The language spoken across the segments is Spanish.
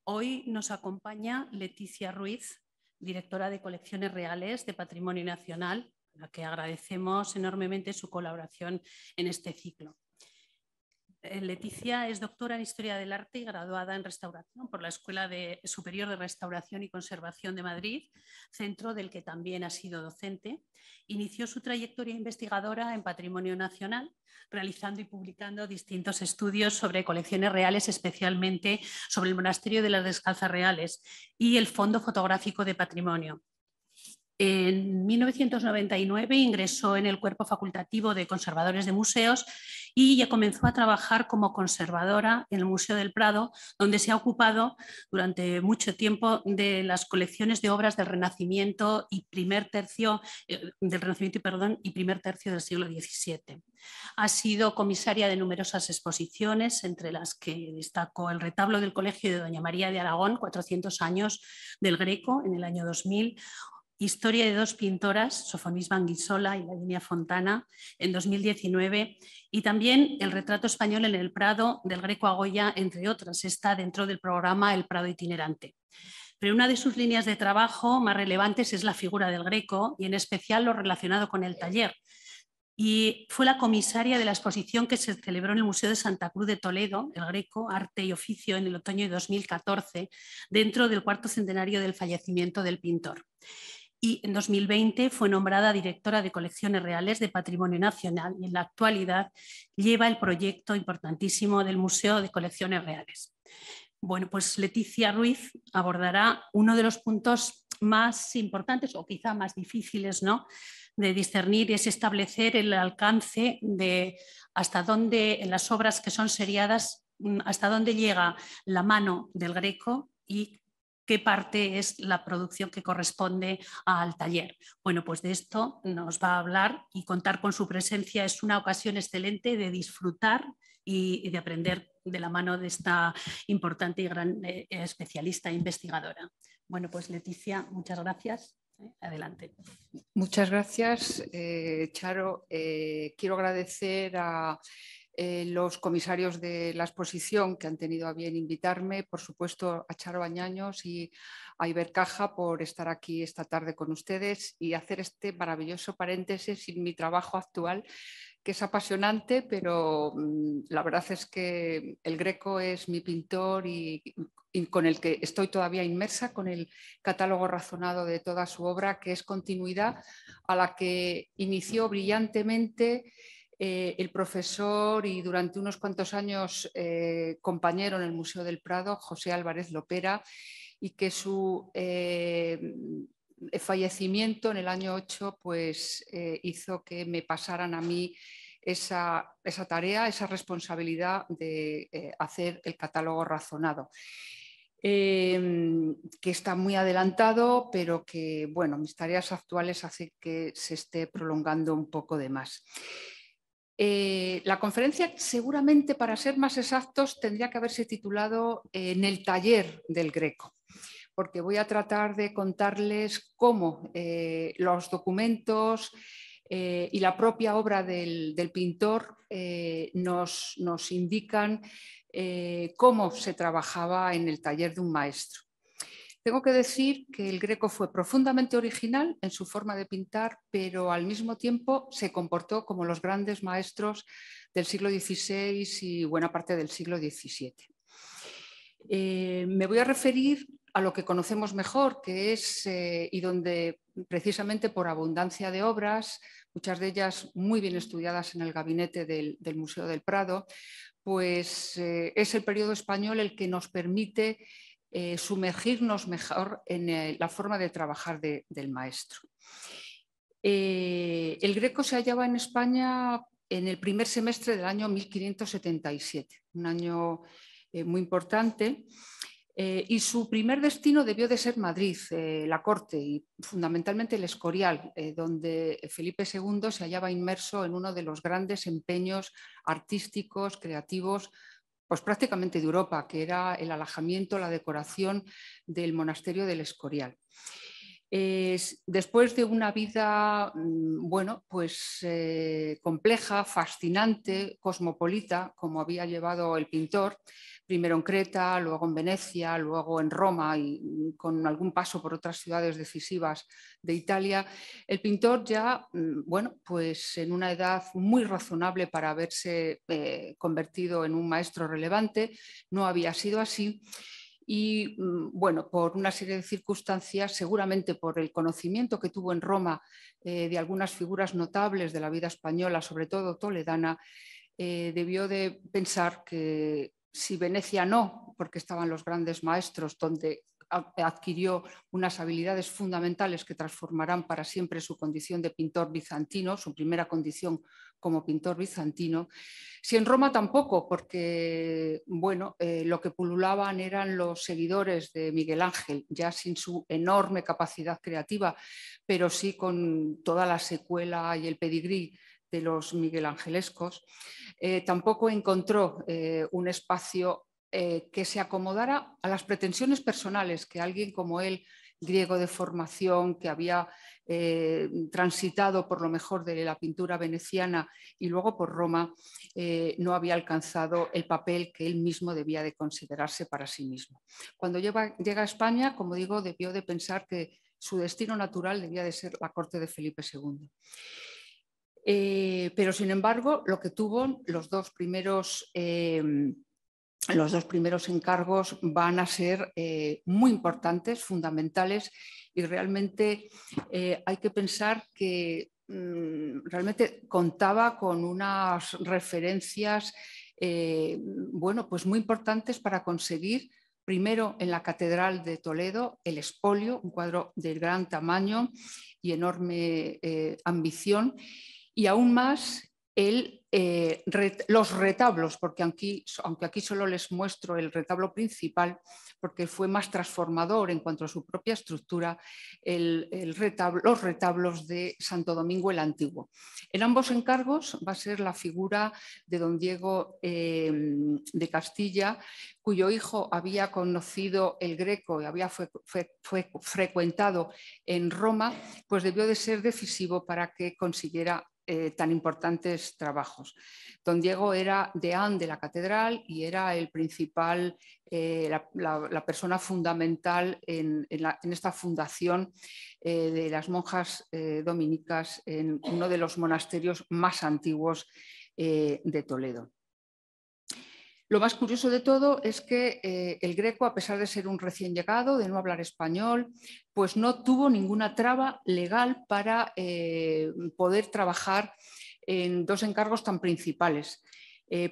Hoy nos acompaña Leticia Ruiz, directora de Colecciones Reales de Patrimonio Nacional, a la que agradecemos enormemente su colaboración en este ciclo. Leticia es doctora en Historia del Arte y graduada en Restauración por la Escuela Superior de Restauración y Conservación de Madrid, centro del que también ha sido docente. Inició su trayectoria investigadora en Patrimonio Nacional, realizando y publicando distintos estudios sobre colecciones reales, especialmente sobre el Monasterio de las Descalzas Reales y el Fondo Fotográfico de Patrimonio. En 1999 ingresó en el Cuerpo Facultativo de Conservadores de Museos y ya comenzó a trabajar como conservadora en el Museo del Prado, donde se ha ocupado durante mucho tiempo de las colecciones de obras del Renacimiento y primer tercio del siglo XVII. Ha sido comisaria de numerosas exposiciones, entre las que destacó el retablo del Colegio de Doña María de Aragón, 400 años del Greco, en el año 2000, Historia de dos pintoras, Sofonisba Anguissola y Lavinia Fontana, en 2019, y también el retrato español en el Prado del Greco a Goya, entre otras. Está dentro del programa El Prado Itinerante. Pero una de sus líneas de trabajo más relevantes es la figura del Greco y en especial lo relacionado con el taller. Y fue la comisaria de la exposición que se celebró en el Museo de Santa Cruz de Toledo, el Greco, Arte y Oficio, en el otoño de 2014, dentro del cuarto centenario del fallecimiento del pintor. Y en 2020 fue nombrada directora de Colecciones Reales de Patrimonio Nacional y en la actualidad lleva el proyecto importantísimo del Museo de Colecciones Reales. Bueno, pues Leticia Ruiz abordará uno de los puntos más importantes o quizá más difíciles, ¿no?, de discernir, es establecer el alcance de hasta dónde en las obras que son seriadas, hasta dónde llega la mano del Greco y qué parte es la producción que corresponde al taller. Bueno, pues de esto nos va a hablar y contar con su presencia es una ocasión excelente de disfrutar y de aprender de la mano de esta importante y gran especialista e investigadora. Bueno, pues Leticia, muchas gracias. Adelante. Muchas gracias, Charo. Quiero agradecer a los comisarios de la exposición que han tenido a bien invitarme, por supuesto a Charo Bañaños y a Ibercaja por estar aquí esta tarde con ustedes y hacer este maravilloso paréntesis en mi trabajo actual, que es apasionante, pero la verdad es que el Greco es mi pintor y con el que estoy todavía inmersa, con el catálogo razonado de toda su obra, que es continuidad a la que inició brillantemente el profesor y durante unos cuantos años compañero en el Museo del Prado, José Álvarez Lopera, y que su fallecimiento en el año 8 pues, hizo que me pasaran a mí esa tarea, esa responsabilidad de hacer el catálogo razonado. Que está muy adelantado, pero que, bueno, mis tareas actuales hacen que se esté prolongando un poco de más. La conferencia, seguramente, para ser más exactos, tendría que haberse titulado En el taller del Greco, porque voy a tratar de contarles cómo los documentos y la propia obra del pintor nos indican cómo se trabajaba en el taller de un maestro. Tengo que decir que el Greco fue profundamente original en su forma de pintar, pero al mismo tiempo se comportó como los grandes maestros del siglo XVI y buena parte del siglo XVII. Me voy a referir a lo que conocemos mejor, que es, y donde precisamente por abundancia de obras, muchas de ellas muy bien estudiadas en el gabinete del Museo del Prado, pues es el periodo español el que nos permite sumergirnos mejor en la forma de trabajar del maestro. El Greco se hallaba en España en el primer semestre del año 1577, un año muy importante, y su primer destino debió de ser Madrid, la corte y fundamentalmente el Escorial, donde Felipe II se hallaba inmerso en uno de los grandes empeños artísticos, creativos, pues prácticamente de Europa, que era el alojamiento, la decoración del monasterio del Escorial. Después de una vida, bueno, pues compleja, fascinante, cosmopolita, como había llevado el pintor, primero en Creta, luego en Venecia, luego en Roma y con algún paso por otras ciudades decisivas de Italia, el pintor ya, bueno, pues en una edad muy razonable para haberse convertido en un maestro relevante, no había sido así. Y bueno, por una serie de circunstancias, seguramente por el conocimiento que tuvo en Roma de algunas figuras notables de la vida española, sobre todo toledana, debió de pensar que si Venecia no, porque estaban los grandes maestros donde adquirió unas habilidades fundamentales que transformarán para siempre su condición de pintor bizantino, su primera condición como pintor bizantino. Si en Roma tampoco, porque bueno, lo que pululaban eran los seguidores de Miguel Ángel, ya sin su enorme capacidad creativa, pero sí con toda la secuela y el pedigrí de los miguelangelescos, tampoco encontró un espacio que se acomodara a las pretensiones personales que alguien como él, griego de formación, que había transitado por lo mejor de la pintura veneciana y luego por Roma, no había alcanzado el papel que él mismo debía de considerarse para sí mismo. Cuando llega a España, como digo, debió de pensar que su destino natural debía de ser la corte de Felipe II. Pero sin embargo, lo que tuvo los dos primeros encargos van a ser muy importantes, fundamentales, y realmente hay que pensar que realmente contaba con unas referencias bueno, pues muy importantes para conseguir, primero en la Catedral de Toledo, el Espolio, un cuadro de gran tamaño y enorme ambición, y aún más los retablos, porque aunque aquí solo les muestro el retablo principal, porque fue más transformador en cuanto a su propia estructura, los retablos de Santo Domingo el Antiguo. En ambos encargos va a ser la figura de don Diego de Castilla, cuyo hijo había conocido el Greco y había fue frecuentado en Roma, pues debió de ser decisivo para que consiguiera tan importantes trabajos. Don Diego era deán de la catedral y era el principal, la persona fundamental en esta fundación de las monjas dominicas en uno de los monasterios más antiguos de Toledo. Lo más curioso de todo es que el Greco, a pesar de ser un recién llegado, de no hablar español, pues no tuvo ninguna traba legal para poder trabajar en dos encargos tan principales.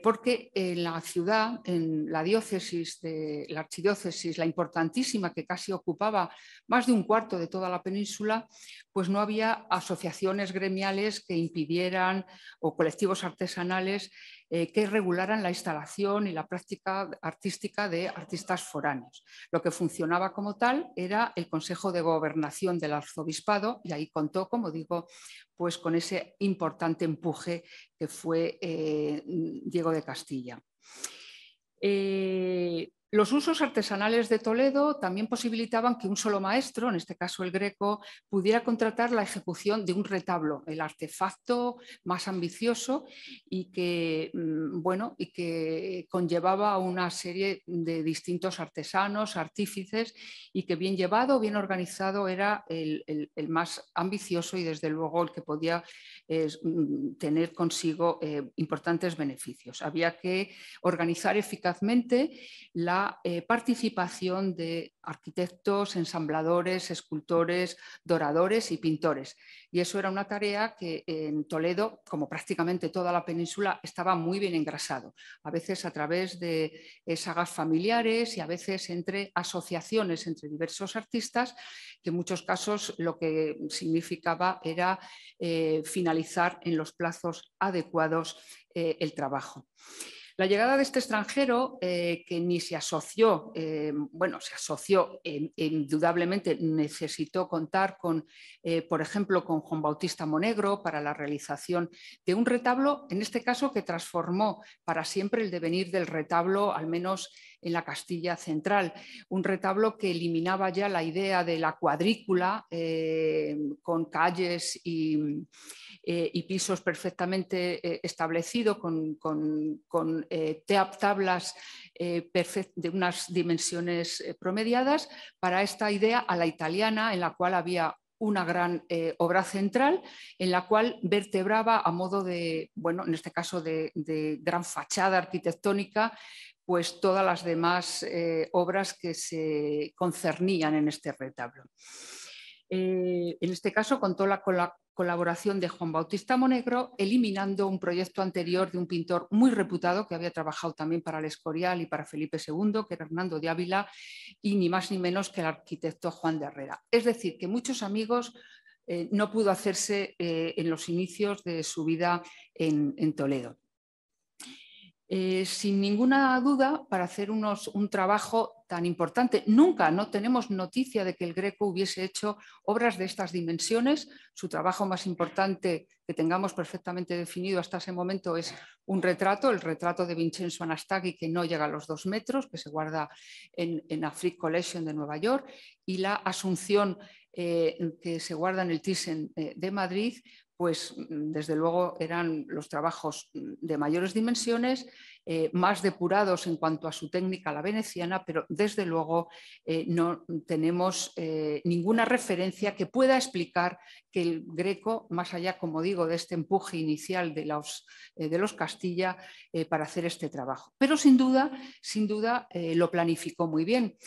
Porque en la ciudad, en la diócesis, la archidiócesis, la importantísima que casi ocupaba más de un cuarto de toda la península, pues no había asociaciones gremiales que impidieran o colectivos artesanales que regularan la instalación y la práctica artística de artistas foráneos. Lo que funcionaba como tal era el Consejo de Gobernación del Arzobispado y ahí contó, como digo, pues con ese importante empuje que fue Diego de Castilla. Los usos artesanales de Toledo también posibilitaban que un solo maestro, en este caso el Greco, pudiera contratar la ejecución de un retablo, el artefacto más ambicioso y que, bueno, y que conllevaba una serie de distintos artesanos, artífices, y que bien llevado, bien organizado era el más ambicioso y desde luego el que podía tener consigo importantes beneficios. Había que organizar eficazmente la participación de arquitectos, ensambladores, escultores, doradores y pintores. Y eso era una tarea que en Toledo, como prácticamente toda la península, estaba muy bien engrasado. A veces a través de sagas familiares y a veces entre asociaciones entre diversos artistas, que en muchos casos lo que significaba era finalizar en los plazos adecuados el trabajo. La llegada de este extranjero, que ni se asoció, bueno, se asoció, indudablemente necesitó contar con, por ejemplo, con Juan Bautista Monegro para la realización de un retablo, en este caso que transformó para siempre el devenir del retablo, al menos en la Castilla central. Un retablo que eliminaba ya la idea de la cuadrícula con calles y y pisos perfectamente establecidos con tablas de unas dimensiones promediadas para esta idea a la italiana, en la cual había una gran obra central en la cual vertebraba a modo de, bueno, en este caso de gran fachada arquitectónica, pues todas las demás obras que se concernían en este retablo. En este caso contó con la colaboración de Juan Bautista Monegro, eliminando un proyecto anterior de un pintor muy reputado que había trabajado también para el Escorial y para Felipe II, que era Hernando de Ávila, y ni más ni menos que el arquitecto Juan de Herrera. Es decir, que muchos amigos no pudo hacerse en los inicios de su vida en Toledo. Sin ninguna duda, para hacer un trabajo tan importante, nunca no tenemos noticia de que el Greco hubiese hecho obras de estas dimensiones. Su trabajo más importante que tengamos perfectamente definido hasta ese momento es un retrato, el retrato de Vincenzo Anastaghi, que no llega a los 2 metros, que se guarda en la Frick Collection de Nueva York, y la Asunción que se guarda en el Thyssen de Madrid, pues desde luego eran los trabajos de mayores dimensiones, más depurados en cuanto a su técnica la veneciana, pero desde luego no tenemos ninguna referencia que pueda explicar que el Greco, más allá, como digo, de este empuje inicial de los Castilla para hacer este trabajo. Pero sin duda lo planificó muy bien.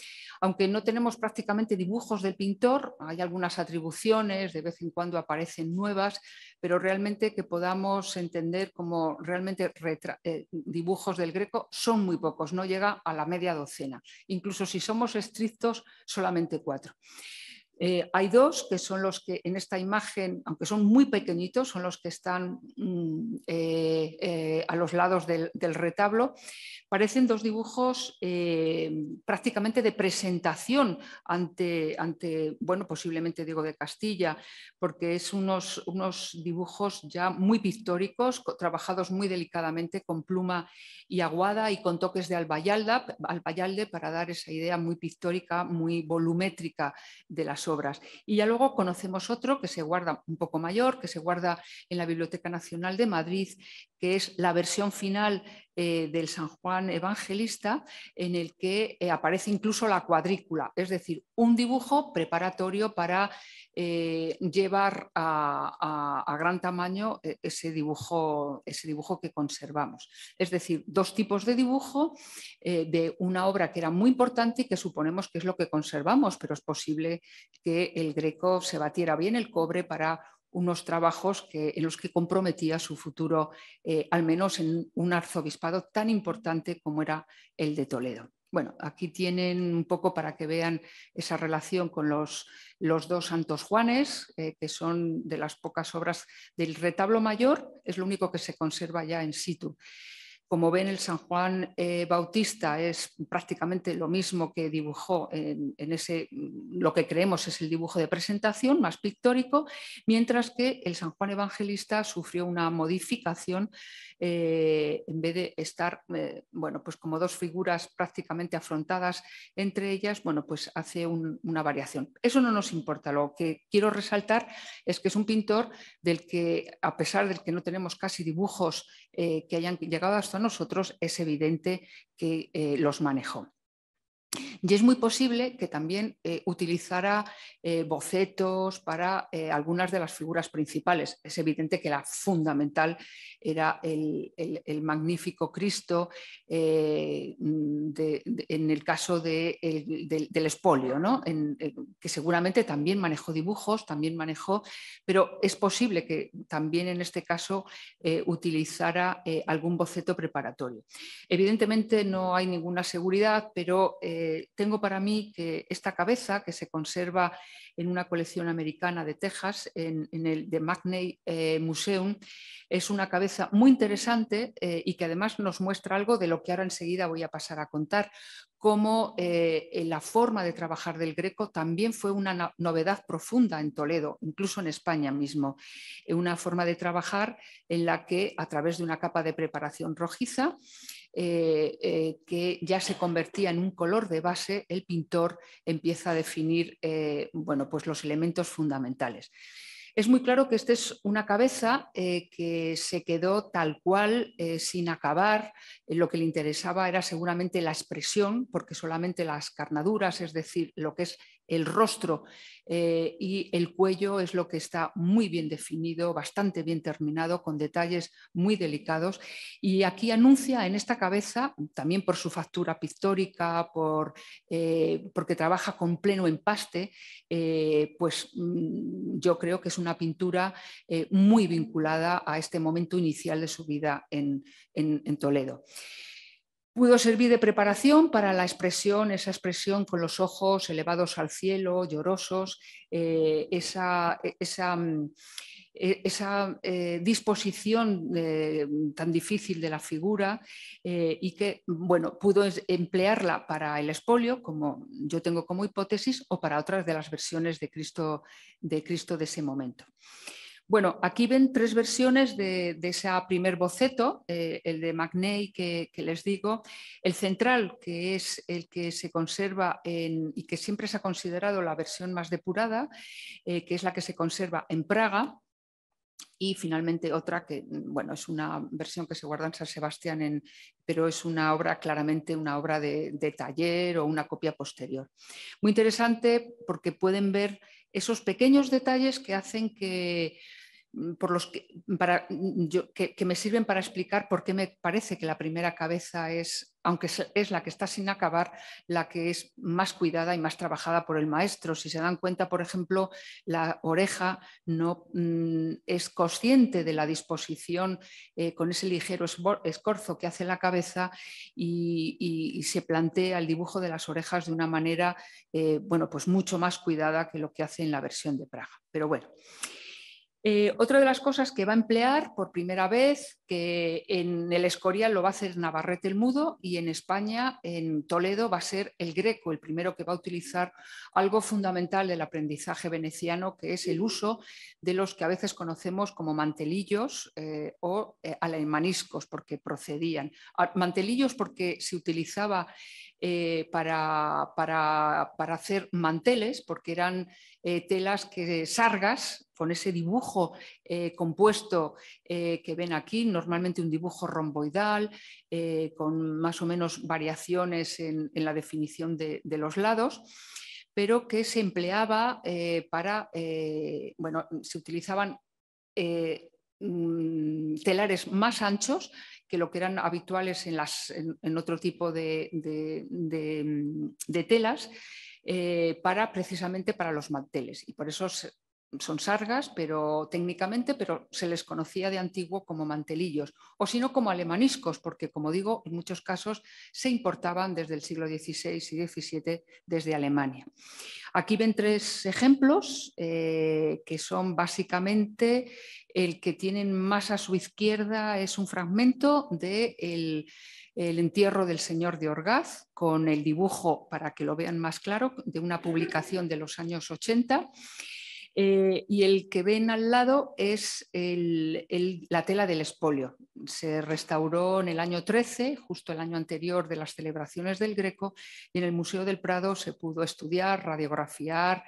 Aunque no tenemos prácticamente dibujos del pintor, hay algunas atribuciones, de vez en cuando aparecen nuevas, pero realmente que podamos entender como realmente dibujos del Greco son muy pocos, no llega a la media docena. Incluso si somos estrictos, solamente 4. Hay 2 que son los que en esta imagen, aunque son muy pequeñitos, son los que están a los lados del retablo. Parecen 2 dibujos prácticamente de presentación ante, bueno, posiblemente Diego de Castilla, porque es unos dibujos ya muy pictóricos, trabajados muy delicadamente con pluma y aguada y con toques de albayalde para dar esa idea muy pictórica, muy volumétrica de las obras. Y ya luego conocemos otro que se guarda un poco mayor, que se guarda en la Biblioteca Nacional de Madrid, que es la versión final del San Juan Evangelista, en el que aparece incluso la cuadrícula, es decir, un dibujo preparatorio para llevar a gran tamaño ese dibujo que conservamos. Es decir, 2 tipos de dibujo de una obra que era muy importante y que suponemos que es lo que conservamos, pero es posible que el Greco se batiera bien el cobre para unos trabajos en los que comprometía su futuro, al menos en un arzobispado tan importante como era el de Toledo. Bueno, aquí tienen un poco para que vean esa relación con los 2 Santos Juanes, que son de las pocas obras del retablo mayor, es lo único que se conserva ya in situ. Como ven, el San Juan Bautista es prácticamente lo mismo que dibujó en ese, lo que creemos es el dibujo de presentación, más pictórico, mientras que el San Juan Evangelista sufrió una modificación en vez de estar, bueno, pues como 2 figuras prácticamente afrontadas entre ellas, bueno, pues hace una variación. Eso no nos importa, lo que quiero resaltar es que es un pintor del que, a pesar de que no tenemos casi dibujos que hayan llegado hasta nosotros, es evidente que los manejó. Y es muy posible que también utilizara bocetos para algunas de las figuras principales. Es evidente que la fundamental era el magnífico Cristo en el caso del expolio, ¿no? Que seguramente también manejó dibujos, pero es posible que también en este caso utilizara algún boceto preparatorio. Evidentemente no hay ninguna seguridad, pero tengo para mí que esta cabeza, que se conserva en una colección americana de Texas, en el The McNay Museum, es una cabeza muy interesante y que además nos muestra algo de lo que ahora enseguida voy a pasar a contar, cómo la forma de trabajar del Greco también fue una novedad profunda en Toledo, incluso en España mismo. Una forma de trabajar en la que, a través de una capa de preparación rojiza, que ya se convertía en un color de base, el pintor empieza a definir bueno, pues los elementos fundamentales. Es muy claro que esta es una cabeza que se quedó tal cual, sin acabar. Lo que le interesaba era seguramente la expresión, porque solamente las carnaduras, es decir, lo que es el rostro y el cuello es lo que está muy bien definido, bastante bien terminado, con detalles muy delicados. Y aquí anuncia en esta cabeza, también por su factura pictórica, porque trabaja con pleno empaste, pues yo creo que es una pintura muy vinculada a este momento inicial de su vida en Toledo. Pudo servir de preparación para la expresión, esa expresión con los ojos elevados al cielo, llorosos, esa disposición tan difícil de la figura y que, bueno, pudo emplearla para el expolio, como yo tengo como hipótesis, o para otras de las versiones de Cristo de ese momento. Bueno, aquí ven 3 versiones de ese primer boceto, el de Magnay que les digo, el central, que es el que se conserva y que siempre se ha considerado la versión más depurada, que es la que se conserva en Praga, y finalmente otra que, bueno, es una versión que se guarda en San Sebastián, pero es una obra, claramente una obra de taller o una copia posterior. Muy interesante porque pueden ver esos pequeños detalles que hacen que me sirven para explicar por qué me parece que la primera cabeza es, aunque es la que está sin acabar, la que es más cuidada y más trabajada por el maestro. Si se dan cuenta, por ejemplo, la oreja no es consciente de la disposición con ese ligero escorzo que hace la cabeza y se plantea el dibujo de las orejas de una manera bueno, pues mucho más cuidada que lo que hace en la versión de Praga. Pero bueno. Otra de las cosas que va a emplear por primera vez, que en el Escorial lo va a hacer Navarrete el Mudo y en España, en Toledo, va a ser el Greco, el primero que va a utilizar algo fundamental del aprendizaje veneciano, que es el uso de los que a veces conocemos como mantelillos o alemaniscos, porque procedían. Mantelillos porque se utilizaba para hacer manteles, porque eran telas sargas, con ese dibujo compuesto que ven aquí, normalmente un dibujo romboidal, con más o menos variaciones en la definición de los lados, pero que se empleaba bueno, se utilizaban telares más anchos que lo que eran habituales en otro tipo de telas, precisamente para los manteles. Y por eso son sargas, pero técnicamente, pero se les conocía de antiguo como mantelillos, o si no como alemaniscos, porque, como digo, en muchos casos se importaban desde el siglo XVI y XVII desde Alemania. Aquí ven 3 ejemplos que son básicamente el que tienen más a su izquierda, es un fragmento del entierro del señor de Orgaz, con el dibujo, para que lo vean más claro, de una publicación de los años 80. Y el que ven al lado es la tela del expolio. Se restauró en el año 13, justo el año anterior de las celebraciones del Greco, y en el Museo del Prado se pudo estudiar, radiografiar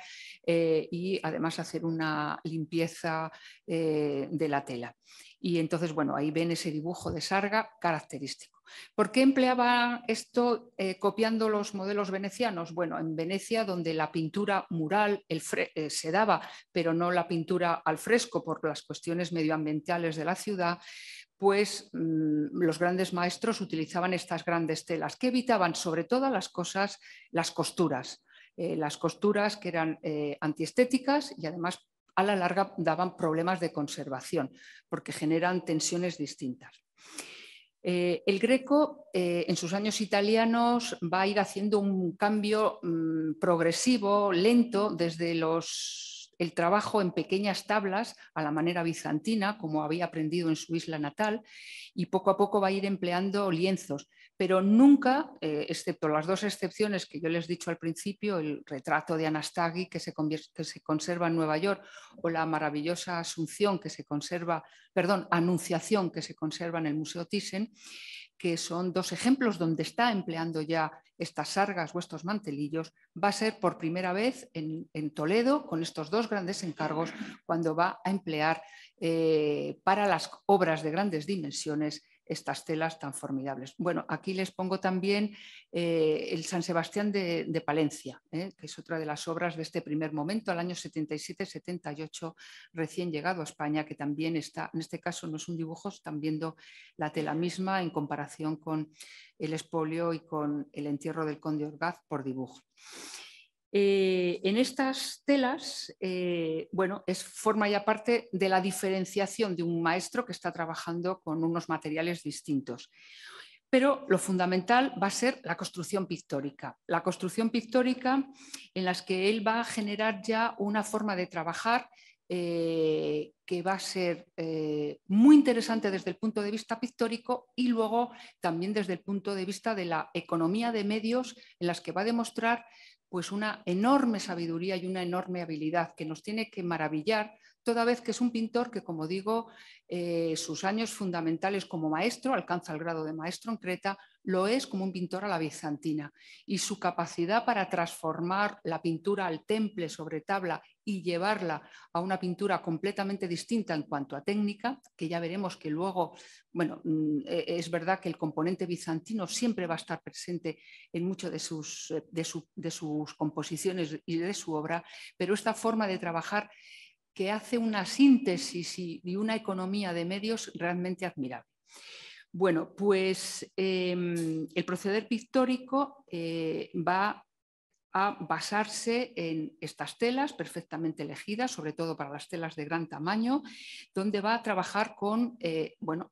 y además hacer una limpieza de la tela. Y entonces, bueno, ahí ven ese dibujo de sarga característico. ¿Por qué empleaba esto copiando los modelos venecianos? Bueno, en Venecia, donde la pintura mural se daba, pero no la pintura al fresco por las cuestiones medioambientales de la ciudad, pues los grandes maestros utilizaban estas grandes telas que evitaban sobre todas las cosas las costuras. Las costuras que eran antiestéticas y además a la larga daban problemas de conservación porque generan tensiones distintas. El Greco en sus años italianos va a ir haciendo un cambio progresivo, lento, desde el trabajo en pequeñas tablas a la manera bizantina, como había aprendido en su isla natal, y poco a poco va a ir empleando lienzos, pero nunca, excepto las 2 excepciones que yo les he dicho al principio, el retrato de Anastaghi que se conserva en Nueva York, o la maravillosa Anunciación que se conserva en el Museo Thyssen, que son dos ejemplos donde está empleando ya estas sargas o estos mantelillos, va a ser por primera vez en Toledo, con estos dos grandes encargos, cuando va a emplear para las obras de grandes dimensiones estas telas tan formidables. Bueno, aquí les pongo también el San Sebastián de Palencia, que es otra de las obras de este primer momento, al año 77-78, recién llegado a España, que también está, en este caso no es un dibujo, están viendo la tela misma en comparación con el expolio y con el entierro del conde Orgaz por dibujo. En estas telas, bueno, forma ya parte de la diferenciación de un maestro que está trabajando con unos materiales distintos. Pero lo fundamental va a ser la construcción pictórica. La construcción pictórica en las que él va a generar ya una forma de trabajar que va a ser muy interesante desde el punto de vista pictórico y luego también desde el punto de vista de la economía de medios, en las que va a demostrar pues una enorme sabiduría y una enorme habilidad que nos tiene que maravillar, toda vez que es un pintor que, como digo, sus años fundamentales como maestro, alcanza el grado de maestro en Creta, lo es como un pintor a la bizantina, y su capacidad para transformar la pintura al temple sobre tabla y llevarla a una pintura completamente distinta en cuanto a técnica, que ya veremos que luego, bueno, es verdad que el componente bizantino siempre va a estar presente en muchas de sus composiciones y de su obra, pero esta forma de trabajar que hace una síntesis y una economía de medios realmente admirable. Bueno, pues el proceder pictórico va a basarse en estas telas perfectamente elegidas, sobre todo para las telas de gran tamaño, donde va a trabajar con, bueno,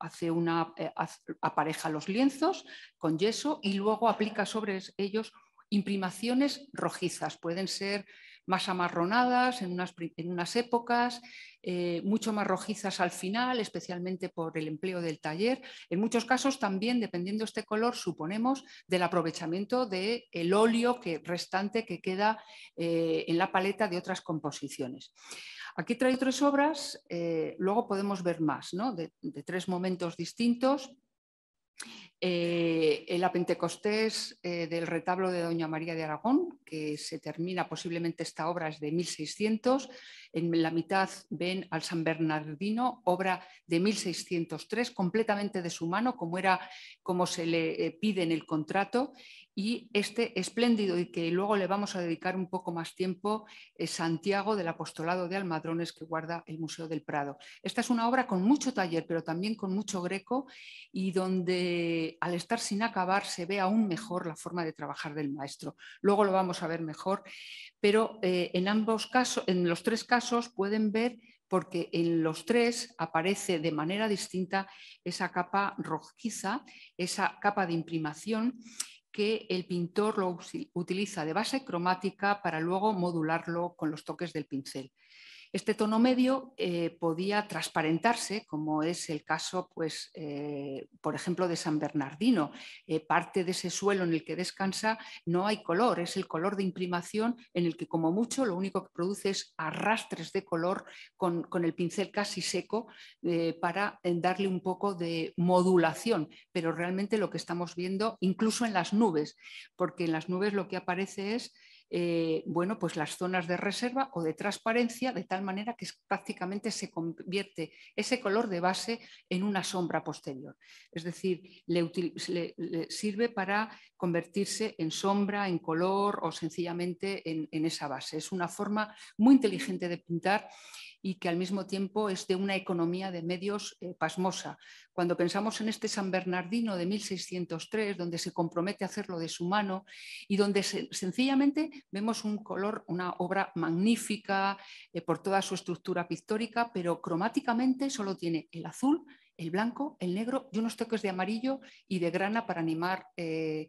apareja los lienzos con yeso y luego aplica sobre ellos imprimaciones rojizas. Pueden ser más amarronadas en unas épocas, mucho más rojizas al final, especialmente por el empleo del taller. En muchos casos también, dependiendo de este color, suponemos del aprovechamiento del óleo restante que queda en la paleta de otras composiciones. Aquí traigo 3 obras, luego podemos ver más, ¿no? de 3 momentos distintos. La Pentecostés del retablo de Doña María de Aragón, que se termina, posiblemente esta obra es de 1600, en la mitad ven al San Bernardino, obra de 1603, completamente de su mano, como se le pide en el contrato, y este espléndido y que luego le vamos a dedicar un poco más tiempo, es Santiago del Apostolado de Almadrones, que guarda el Museo del Prado. Esta es una obra con mucho taller, pero también con mucho greco, y donde al estar sin acabar se ve aún mejor la forma de trabajar del maestro. Luego lo vamos a ver mejor, pero en los 3 casos pueden ver, porque en los 3 aparece de manera distinta esa capa rojiza, esa capa de imprimación que el pintor lo utiliza de base cromática para luego modularlo con los toques del pincel. Este tono medio podía transparentarse, como es el caso, pues, por ejemplo, de San Bernardino. Parte de ese suelo en el que descansa no hay color, es el color de imprimación en el que, como mucho, lo único que produce es arrastres de color con el pincel casi seco para darle un poco de modulación, pero realmente lo que estamos viendo, incluso en las nubes, porque en las nubes lo que aparece es bueno, pues las zonas de reserva o de transparencia, de tal manera que prácticamente se convierte ese color de base en una sombra posterior. Es decir, le sirve para convertirse en sombra, en color o sencillamente en esa base. Es una forma muy inteligente de pintar y que al mismo tiempo es de una economía de medios pasmosa. Cuando pensamos en este San Bernardino de 1603, donde se compromete a hacerlo de su mano y donde sencillamente vemos un color, una obra magnífica por toda su estructura pictórica, pero cromáticamente solo tiene el azul, el blanco, el negro y unos toques de amarillo y de grana para animar el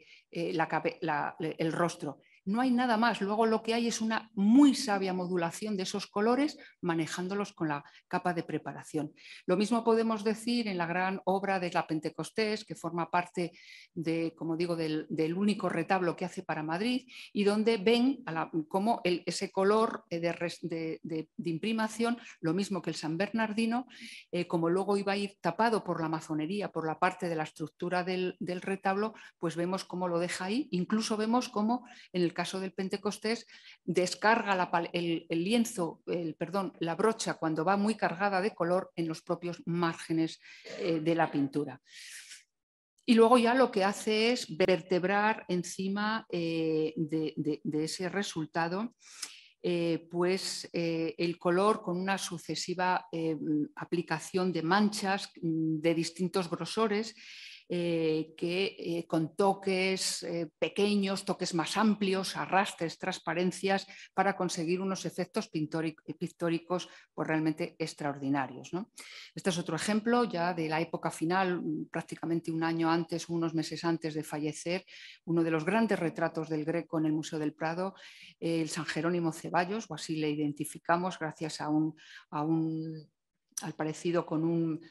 rostro. No hay nada más. Luego lo que hay es una muy sabia modulación de esos colores, manejándolos con la capa de preparación. Lo mismo podemos decir en la gran obra de la Pentecostés, que forma parte de, como digo, del único retablo que hace para Madrid, y donde ven cómo ese color de imprimación, lo mismo que el San Bernardino, como luego iba a ir tapado por la maçonería, por la parte de la estructura del retablo, pues vemos cómo lo deja ahí. Incluso vemos cómo en el caso del Pentecostés descarga el lienzo, la brocha, cuando va muy cargada de color en los propios márgenes de la pintura. Y luego ya lo que hace es vertebrar encima de ese resultado el color con una sucesiva aplicación de manchas de distintos grosores, con toques pequeños, toques más amplios, arrastres, transparencias, para conseguir unos efectos pictóricos pues, realmente extraordinarios, ¿no? Este es otro ejemplo ya de la época final, prácticamente un año antes, unos meses antes de fallecer, uno de los grandes retratos del Greco en el Museo del Prado, el San Jerónimo Ceballos, o así le identificamos gracias al parecido con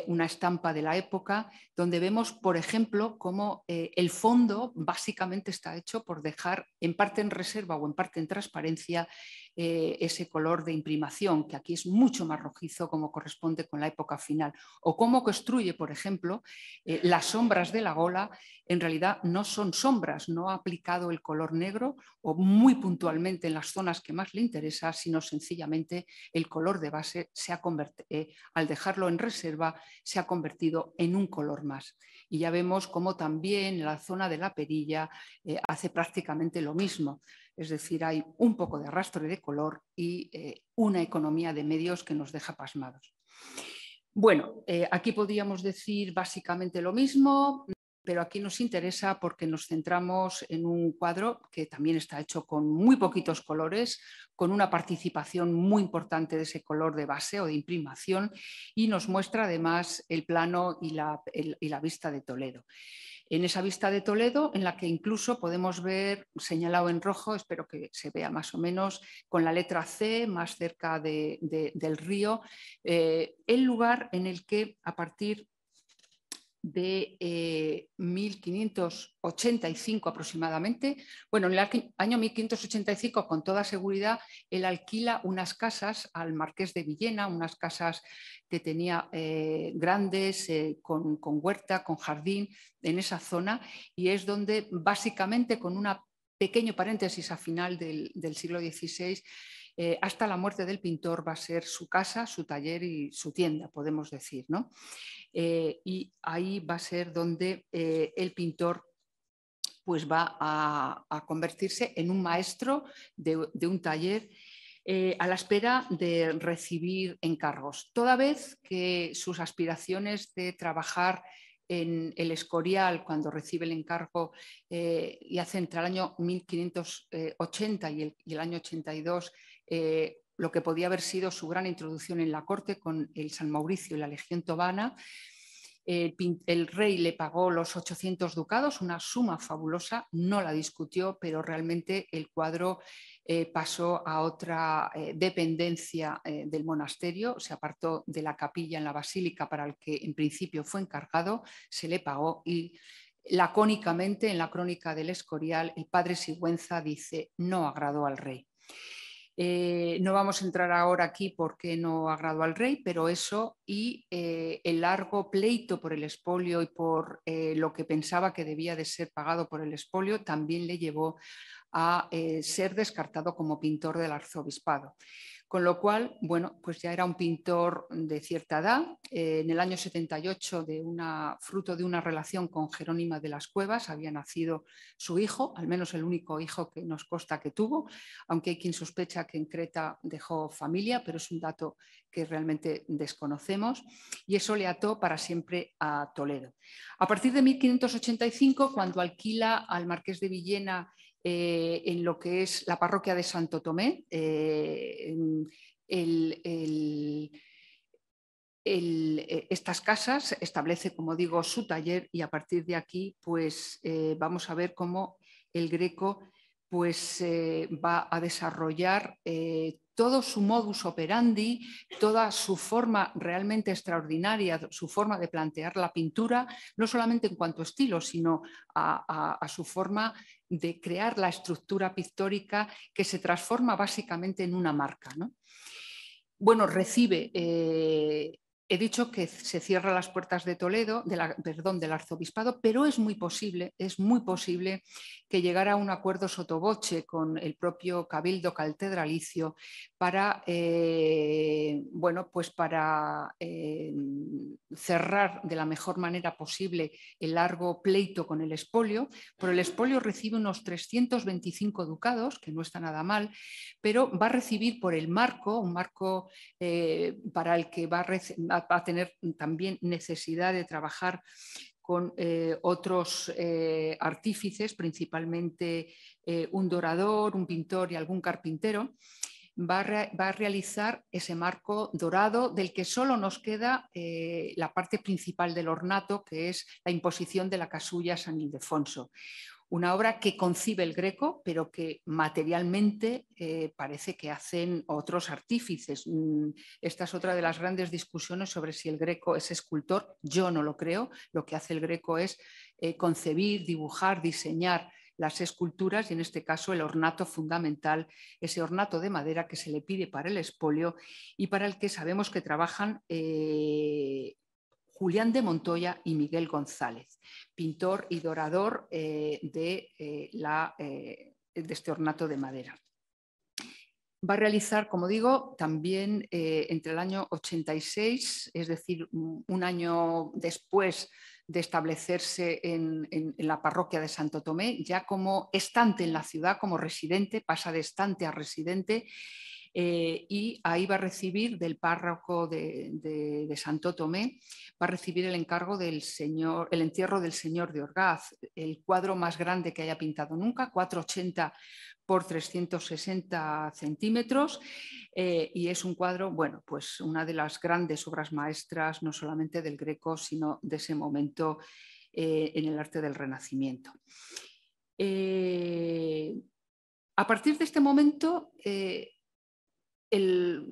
una estampa de la época, donde vemos, por ejemplo, cómo el fondo básicamente está hecho por dejar en parte en reserva o en parte en transparencia ese color de imprimación, que aquí es mucho más rojizo, como corresponde con la época final, o cómo construye, por ejemplo, las sombras de la gola. En realidad no son sombras, no ha aplicado el color negro o muy puntualmente en las zonas que más le interesa, sino sencillamente el color de base al dejarlo en reserva se ha convertido en un color más. Y ya vemos cómo también en la zona de la perilla hace prácticamente lo mismo. Es decir, hay un poco de arrastre de color y una economía de medios que nos deja pasmados. Bueno, aquí podríamos decir básicamente lo mismo, pero aquí nos interesa porque nos centramos en un cuadro que también está hecho con muy poquitos colores, con una participación muy importante de ese color de base o de imprimación, y nos muestra además el plano y la vista de Toledo. En esa vista de Toledo, en la que incluso podemos ver señalado en rojo, espero que se vea más o menos, con la letra C más cerca del río, el lugar en el que a partir de 1585 aproximadamente, bueno, en el año 1585 con toda seguridad, él alquila unas casas al marqués de Villena, unas casas que tenía grandes, con huerta, con jardín en esa zona, y es donde básicamente, con un pequeño paréntesis a final del siglo XVI, hasta la muerte del pintor va a ser su casa, su taller y su tienda, podemos decir, ¿no? Y ahí va a ser donde el pintor pues va a convertirse en un maestro de un taller a la espera de recibir encargos, toda vez que sus aspiraciones de trabajar en el Escorial, cuando recibe el encargo y hace entre el año 1580 y el año 82, lo que podía haber sido su gran introducción en la corte con el San Mauricio y la Legión Tobana. El rey le pagó los 800 ducados, una suma fabulosa, no la discutió, pero realmente el cuadro pasó a otra dependencia del monasterio, se apartó de la capilla en la basílica para el que en principio fue encargado, se le pagó y lacónicamente en la crónica del Escorial el padre Sigüenza dice: no agradó al rey. No vamos a entrar ahora aquí porque no agradó al rey, pero eso y el largo pleito por el expolio y por lo que pensaba que debía de ser pagado por el expolio también le llevó a ser descartado como pintor del arzobispado. Con lo cual, bueno, pues ya era un pintor de cierta edad. En el año 78, fruto de una relación con Jerónima de las Cuevas, había nacido su hijo, al menos el único hijo que nos consta que tuvo, aunque hay quien sospecha que en Creta dejó familia, pero es un dato que realmente desconocemos, y eso le ató para siempre a Toledo. A partir de 1585, cuando alquila al marqués de Villena en lo que es la parroquia de Santo Tomé, estas casas, establece, como digo, su taller, y a partir de aquí pues vamos a ver cómo el Greco pues va a desarrollar todo su modus operandi, toda su forma realmente extraordinaria, su forma de plantear la pintura, no solamente en cuanto a estilo, sino a su forma de crear la estructura pictórica que se transforma básicamente en una marca, ¿no? Bueno, recibe, he dicho que se cierran las puertas de Toledo, del arzobispado, pero es muy posible que llegara a un acuerdo sotto voce con el propio cabildo catedralicio para, bueno, pues para cerrar de la mejor manera posible el largo pleito con el expolio. Por el expolio recibe unos 325 ducados, que no está nada mal, pero va a recibir por el marco, un marco para el que va a tener también necesidad de trabajar con otros artífices, principalmente un dorador, un pintor y algún carpintero. Va a realizar ese marco dorado del que solo nos queda la parte principal del ornato, que es la imposición de la casulla San Ildefonso. Una obra que concibe el Greco, pero que materialmente parece que hacen otros artífices. Esta es otra de las grandes discusiones sobre si el Greco es escultor. Yo no lo creo. Lo que hace el Greco es concebir, dibujar, diseñar las esculturas y en este caso el ornato fundamental, ese ornato de madera que se le pide para el expolio y para el que sabemos que trabajan Julián de Montoya y Miguel González, pintor y dorador de este ornato de madera. Va a realizar, como digo, también entre el año 86, es decir, un año después de establecerse en la parroquia de Santo Tomé, ya como estante en la ciudad, como residente, pasa de estante a residente, y ahí va a recibir del párroco de Santo Tomé, va a recibir el encargo del el entierro del Señor de Orgaz, el cuadro más grande que haya pintado nunca, 480 por 360 centímetros, y es un cuadro, bueno, pues una de las grandes obras maestras, no solamente del Greco, sino de ese momento en el arte del Renacimiento. A partir de este momento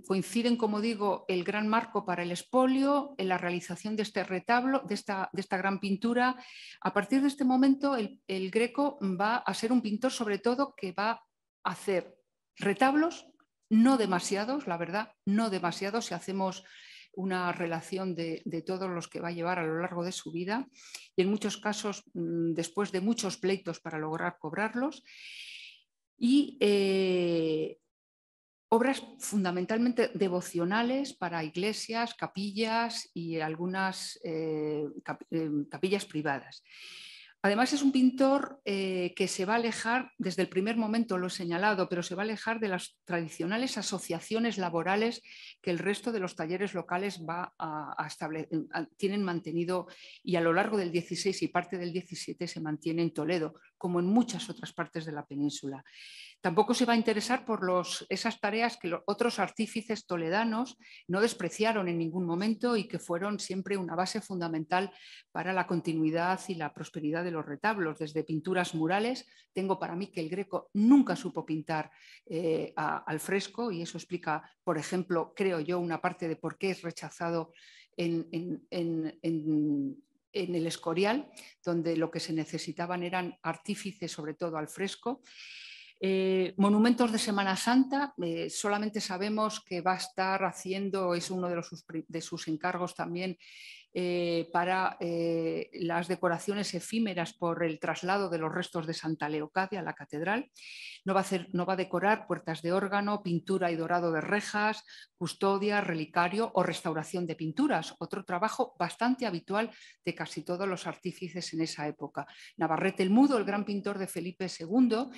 coinciden, como digo, el gran marco para el expolio, en la realización de este retablo, de esta gran pintura. A partir de este momento el Greco va a ser un pintor sobre todo que va a hacer retablos, no demasiados, la verdad, no demasiados si hacemos una relación de todos los que va a llevar a lo largo de su vida y en muchos casos después de muchos pleitos para lograr cobrarlos. Y obras fundamentalmente devocionales para iglesias, capillas y algunas capillas privadas. Además es un pintor que se va a alejar, desde el primer momento lo he señalado, pero se va a alejar de las tradicionales asociaciones laborales que el resto de los talleres locales tienen mantenido y a lo largo del 16 y parte del 17 se mantiene en Toledo, como en muchas otras partes de la península. Tampoco se va a interesar por esas tareas que los otros artífices toledanos no despreciaron en ningún momento y que fueron siempre una base fundamental para la continuidad y la prosperidad de los retablos. Desde pinturas murales, tengo para mí que el Greco nunca supo pintar al fresco y eso explica, por ejemplo, creo yo, una parte de por qué es rechazado en el Escorial, donde lo que se necesitaban eran artífices, sobre todo al fresco. Monumentos de Semana Santa, solamente sabemos que va a estar haciendo, es uno de sus encargos también, para las decoraciones efímeras por el traslado de los restos de Santa Leocadia a la catedral. No va a decorar puertas de órgano, pintura y dorado de rejas, custodia, relicario o restauración de pinturas, otro trabajo bastante habitual de casi todos los artífices en esa época. Navarrete el Mudo, el gran pintor de Felipe II,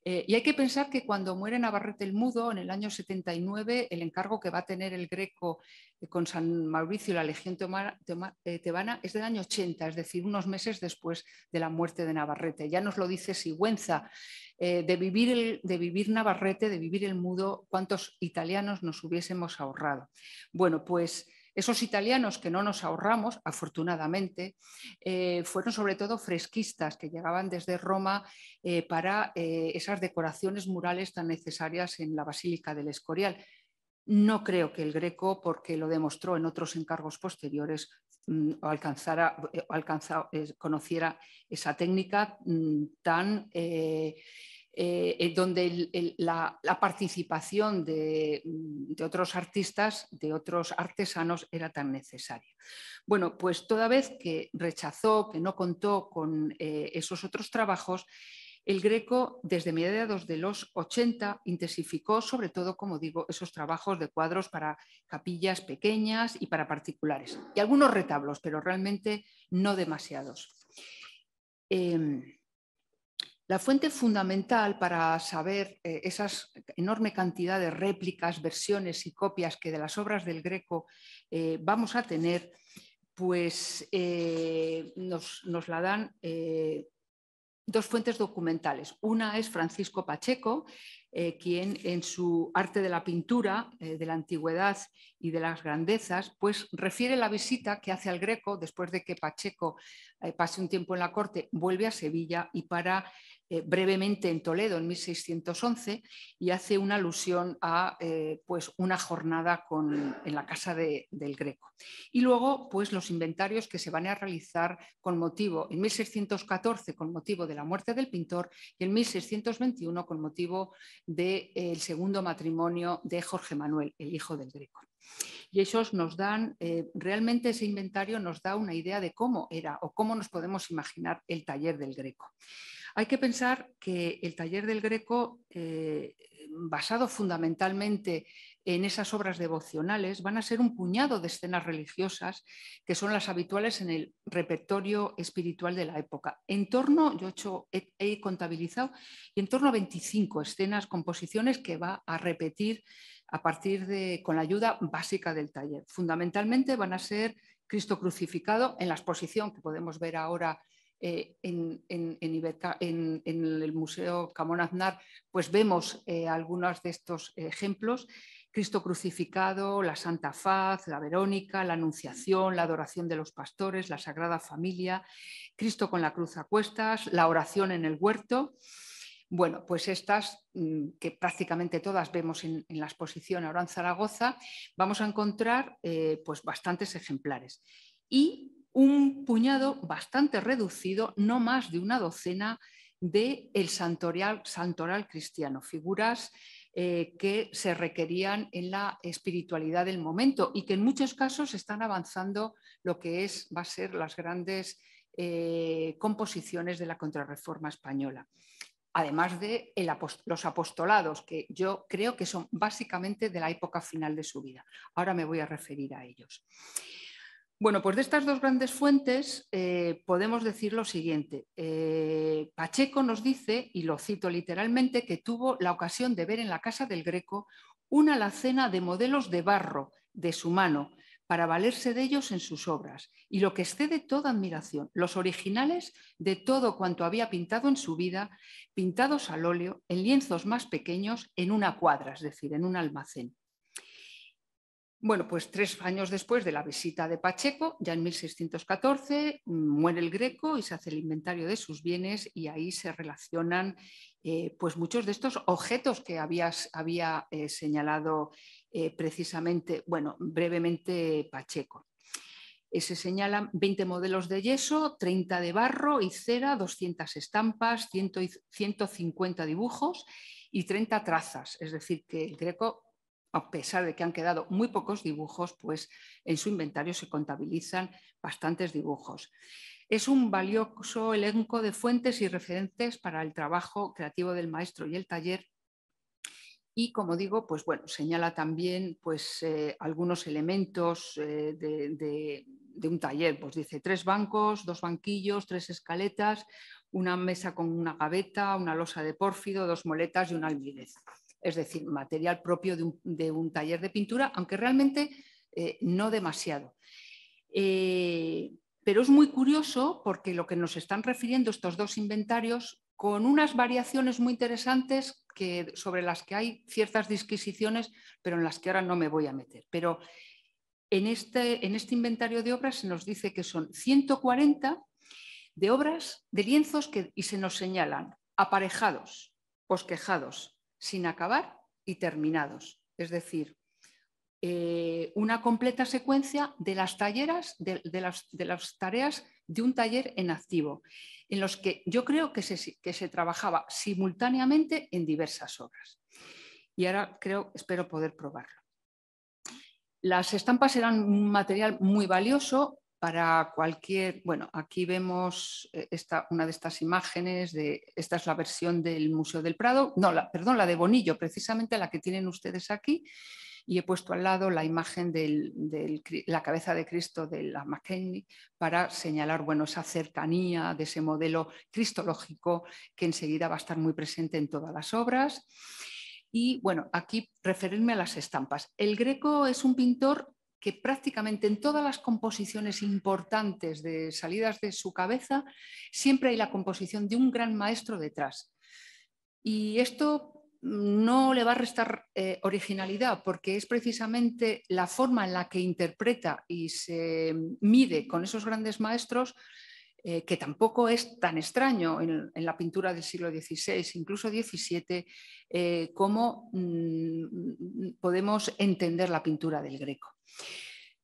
y hay que pensar que cuando muere Navarrete el Mudo, en el año 79, el encargo que va a tener el Greco con San Mauricio y la Legión tebana es del año 80, es decir, unos meses después de la muerte de Navarrete. Ya nos lo dice Sigüenza, de vivir Navarrete, de vivir el Mudo, ¿cuántos italianos nos hubiésemos ahorrado? Bueno, pues Esos italianos que no nos ahorramos, afortunadamente, fueron sobre todo fresquistas que llegaban desde Roma para esas decoraciones murales tan necesarias en la Basílica del Escorial. No creo que el Greco, porque lo demostró en otros encargos posteriores, conociera esa técnica tan donde la participación de otros artistas, de otros artesanos, era tan necesaria. Bueno, pues toda vez que rechazó, que no contó con esos otros trabajos, el Greco, desde mediados de los 80, intensificó sobre todo, como digo, esos trabajos de cuadros para capillas pequeñas y para particulares. Y algunos retablos, pero realmente no demasiados. La fuente fundamental para saber esa enorme cantidad de réplicas, versiones y copias que de las obras del Greco vamos a tener, pues nos la dan dos fuentes documentales. Una es Francisco Pacheco, quien en su Arte de la Pintura, de la Antigüedad y de las Grandezas, pues refiere la visita que hace al Greco después de que Pacheco pase un tiempo en la corte, vuelve a Sevilla y para brevemente en Toledo en 1611 y hace una alusión a pues una jornada en la casa del Greco. Y luego pues los inventarios que se van a realizar con motivo en 1614 con motivo de la muerte del pintor y en 1621 con motivo del segundo matrimonio de Jorge Manuel, el hijo del Greco. Y ellos nos dan, realmente ese inventario nos da una idea de cómo era o cómo nos podemos imaginar el taller del Greco. Hay que pensar que el taller del Greco, basado fundamentalmente en esas obras devocionales, van a ser un puñado de escenas religiosas que son las habituales en el repertorio espiritual de la época. En torno, he contabilizado, y en torno a 25 escenas, composiciones que va a repetir con la ayuda básica del taller. Fundamentalmente van a ser Cristo crucificado en la exposición que podemos ver ahora en el Museo Camón Aznar, pues vemos algunos de estos ejemplos. Cristo crucificado, la Santa Faz, la Verónica, la Anunciación, la adoración de los pastores, la Sagrada Familia, Cristo con la cruz a cuestas, la oración en el huerto. Bueno, pues estas, que prácticamente todas vemos en la exposición ahora en Zaragoza, vamos a encontrar pues bastantes ejemplares. Y un puñado bastante reducido, no más de una docena, del santoral cristiano, figuras que se requerían en la espiritualidad del momento y que en muchos casos están avanzando lo que va a ser las grandes composiciones de la Contrarreforma española. Además de los apostolados, que yo creo que son básicamente de la época final de su vida. Ahora me voy a referir a ellos. Bueno, pues de estas dos grandes fuentes podemos decir lo siguiente. Pacheco nos dice, y lo cito literalmente, que tuvo la ocasión de ver en la casa del Greco una alacena de modelos de barro de su mano para valerse de ellos en sus obras, y lo que excede toda admiración, los originales de todo cuanto había pintado en su vida, pintados al óleo, en lienzos más pequeños, en una cuadra, es decir, en un almacén. Bueno, pues 3 años después de la visita de Pacheco, ya en 1614, muere el Greco y se hace el inventario de sus bienes y ahí se relacionan pues muchos de estos objetos que había señalado precisamente, bueno, brevemente Pacheco. Se señalan 20 modelos de yeso, 30 de barro y cera, 200 estampas, 150 dibujos y 30 trazas. Es decir, que el Greco, a pesar de que han quedado muy pocos dibujos, pues en su inventario se contabilizan bastantes dibujos. Es un valioso elenco de fuentes y referentes para el trabajo creativo del maestro y el taller. Y como digo, pues bueno, señala también pues, algunos elementos de un taller. Pues dice 3 bancos, 2 banquillos, 3 escaletas, una mesa con una gaveta, una losa de pórfido, 2 moletas y un almirez. Es decir, material propio de un taller de pintura, aunque realmente no demasiado. Pero es muy curioso porque lo que nos están refiriendo estos dos inventarios, con unas variaciones muy interesantes sobre las que hay ciertas disquisiciones, pero en las que ahora no me voy a meter. Pero En este inventario de obras se nos dice que son 140 de obras, de lienzos y se nos señalan aparejados, bosquejados, sin acabar y terminados. Es decir, una completa secuencia de las tareas de un taller en activo, en los que yo creo que se trabajaba simultáneamente en diversas obras. Y ahora espero poder probarlo. Las estampas eran un material muy valioso para cualquier... Bueno, aquí vemos una de estas imágenes, esta es la versión del Museo del Prado, no, perdón, la de Bonillo, precisamente la que tienen ustedes aquí, y he puesto al lado la imagen de la cabeza de Cristo de la McKinney para señalar, bueno, esa cercanía de ese modelo cristológico que enseguida va a estar muy presente en todas las obras. Y bueno, aquí referirme a las estampas. El Greco es un pintor que prácticamente en todas las composiciones importantes de salidas de su cabeza siempre hay la composición de un gran maestro detrás. Y esto no le va a restar originalidad, porque es precisamente la forma en la que interpreta y se mide con esos grandes maestros, que tampoco es tan extraño en la pintura del siglo XVI, incluso XVII, como podemos entender la pintura del Greco.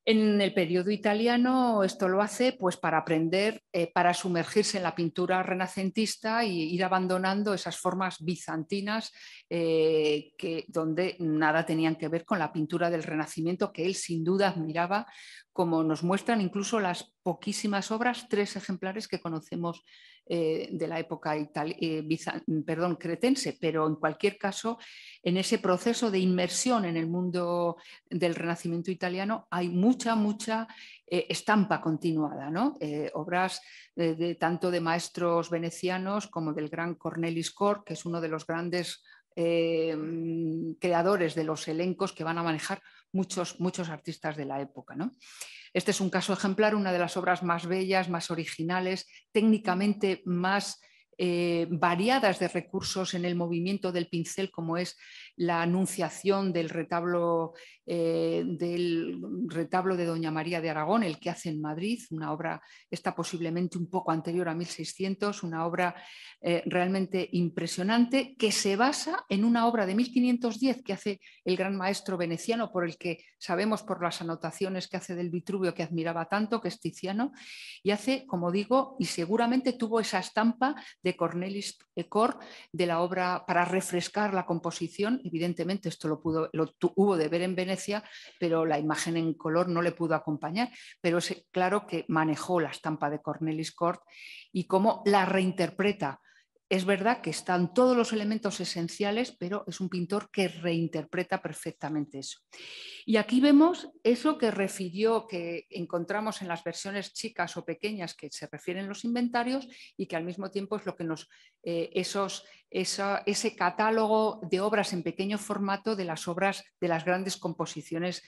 En el periodo italiano esto lo hace pues, para aprender, para sumergirse en la pintura renacentista y ir abandonando esas formas bizantinas donde nada tenían que ver con la pintura del Renacimiento, que él sin duda admiraba, como nos muestran incluso las poquísimas obras, 3 ejemplares que conocemos de la época cretense, pero en cualquier caso, en ese proceso de inmersión en el mundo del Renacimiento italiano hay mucha estampa continuada, ¿no? Obras tanto de maestros venecianos como del gran Cornelis Cort, que es uno de los grandes creadores de los elencos que van a manejar muchos artistas de la época, ¿no? Este es un caso ejemplar, una de las obras más bellas, más originales, técnicamente más variadas de recursos en el movimiento del pincel, como es la anunciación del retablo de Doña María de Aragón, el que hace en Madrid, una obra, esta posiblemente un poco anterior a 1600, una obra realmente impresionante, que se basa en una obra de 1510 que hace el gran maestro veneciano, por el que sabemos por las anotaciones que hace del Vitruvio, que admiraba tanto, que es Tiziano, y hace, como digo, y seguramente tuvo esa estampa de Cornelis Cort de la obra para refrescar la composición. Evidentemente esto lo hubo de ver en Venecia, pero la imagen en color no le pudo acompañar, pero es claro que manejó la estampa de Cornelis Cort y cómo la reinterpreta. Es verdad que están todos los elementos esenciales, pero es un pintor que reinterpreta perfectamente eso. Y aquí vemos eso que refirió, que encontramos en las versiones chicas o pequeñas que se refieren los inventarios y que al mismo tiempo es lo que nos ese catálogo de obras en pequeño formato de las obras de las grandes composiciones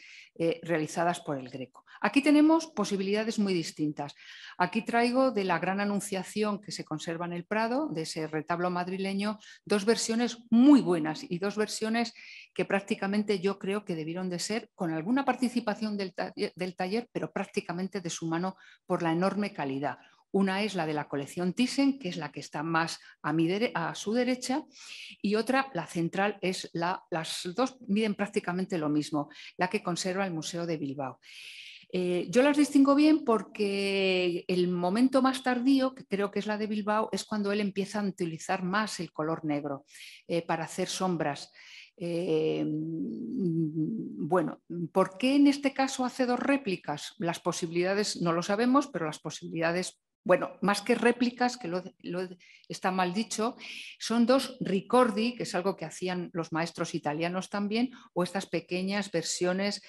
realizadas por el Greco. Aquí tenemos posibilidades muy distintas. Aquí traigo de la Gran Anunciación que se conserva en el Prado, de ese retablo madrileño, 2 versiones muy buenas y 2 versiones que prácticamente yo creo que debieron de ser con alguna participación del taller, pero prácticamente de su mano por la enorme calidad. Una es la de la colección Thyssen, que es la que está más a su derecha, y otra, la central, es las 2 miden prácticamente lo mismo, la que conserva el Museo de Bilbao. Yo las distingo bien porque el momento más tardío, que creo que es la de Bilbao, es cuando él empieza a utilizar más el color negro para hacer sombras. Bueno, ¿por qué en este caso hace 2 réplicas? Las posibilidades no lo sabemos, pero las posibilidades, bueno, más que réplicas, que está mal dicho, son 2 ricordi, que es algo que hacían los maestros italianos también, o estas pequeñas versiones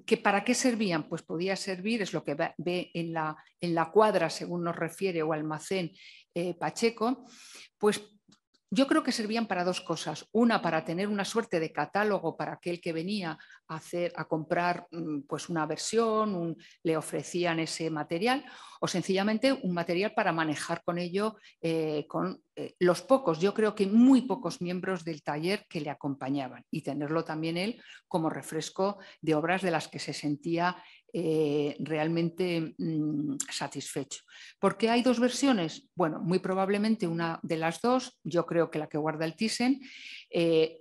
que ¿para qué servían? Pues podía servir, es lo que ve en la cuadra, según nos refiere, o almacén Pacheco, pues yo creo que servían para 2 cosas. Una, para tener una suerte de catálogo para aquel que venía a comprar pues una versión, le ofrecían ese material o sencillamente un material para manejar con ello con los pocos, yo creo que muy pocos miembros del taller que le acompañaban y tenerlo también él como refresco de obras de las que se sentía realmente satisfecho. ¿Por qué hay dos versiones? Bueno, muy probablemente una de las dos, yo creo que la que guarda el Thyssen,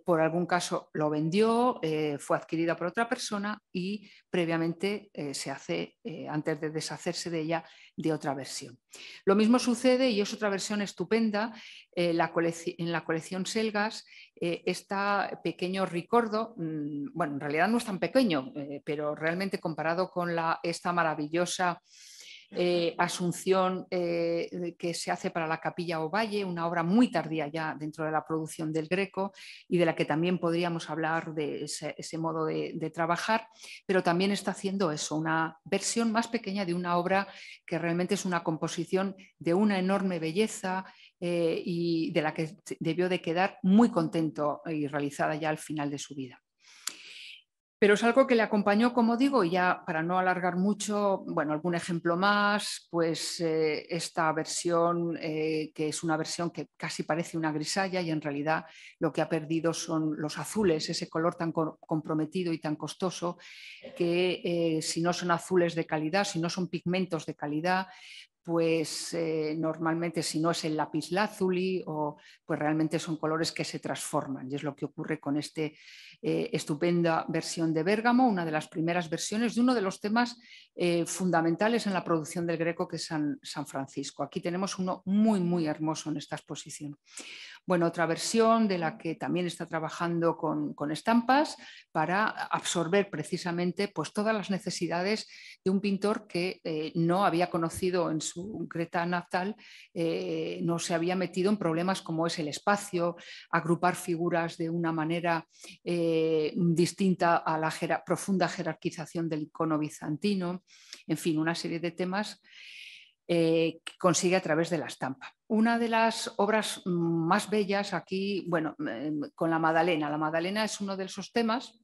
por algún caso lo vendió, fue adquirida por otra persona y previamente se hace, antes de deshacerse de ella, de otra versión. Lo mismo sucede, y es otra versión estupenda, en la colección Selgas, este pequeño ricordo, bueno, en realidad no es tan pequeño, pero realmente comparado con esta maravillosa Asunción que se hace para la Capilla Ovalle, una obra muy tardía ya dentro de la producción del Greco y de la que también podríamos hablar de ese modo de trabajar, pero también está haciendo eso, una versión más pequeña de una obra que realmente es una composición de una enorme belleza y de la que debió de quedar muy contento y realizada ya al final de su vida. Pero es algo que le acompañó, como digo, y ya para no alargar mucho, bueno, algún ejemplo más, pues esta versión, que es una versión que casi parece una grisalla y en realidad lo que ha perdido son los azules, ese color tan comprometido y tan costoso, que si no son azules de calidad, si no son pigmentos de calidad, pues normalmente si no es el lapislázuli pues realmente son colores que se transforman y es lo que ocurre con esta estupenda versión de Bérgamo, una de las primeras versiones de uno de los temas fundamentales en la producción del Greco, que es San Francisco. Aquí tenemos uno muy, muy hermoso en esta exposición. Bueno, otra versión de la que también está trabajando con estampas para absorber precisamente pues, todas las necesidades de un pintor que no había conocido en su Creta natal, no se había metido en problemas como es el espacio, agrupar figuras de una manera distinta a la profunda jerarquización del icono bizantino, en fin, una serie de temas que consigue a través de la estampa. Una de las obras más bellas aquí, bueno, con la Madalena. La Madalena es uno de esos temas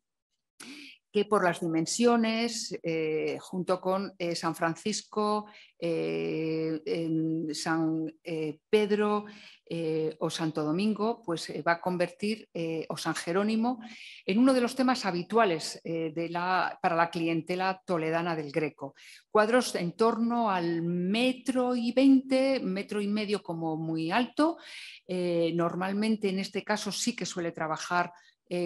que por las dimensiones, junto con San Francisco, San Pedro o Santo Domingo, pues va a convertir, o San Jerónimo, en uno de los temas habituales para la clientela toledana del Greco. Cuadros en torno al 1,20 m, 1,5 m como muy alto. Normalmente en este caso sí que suele trabajar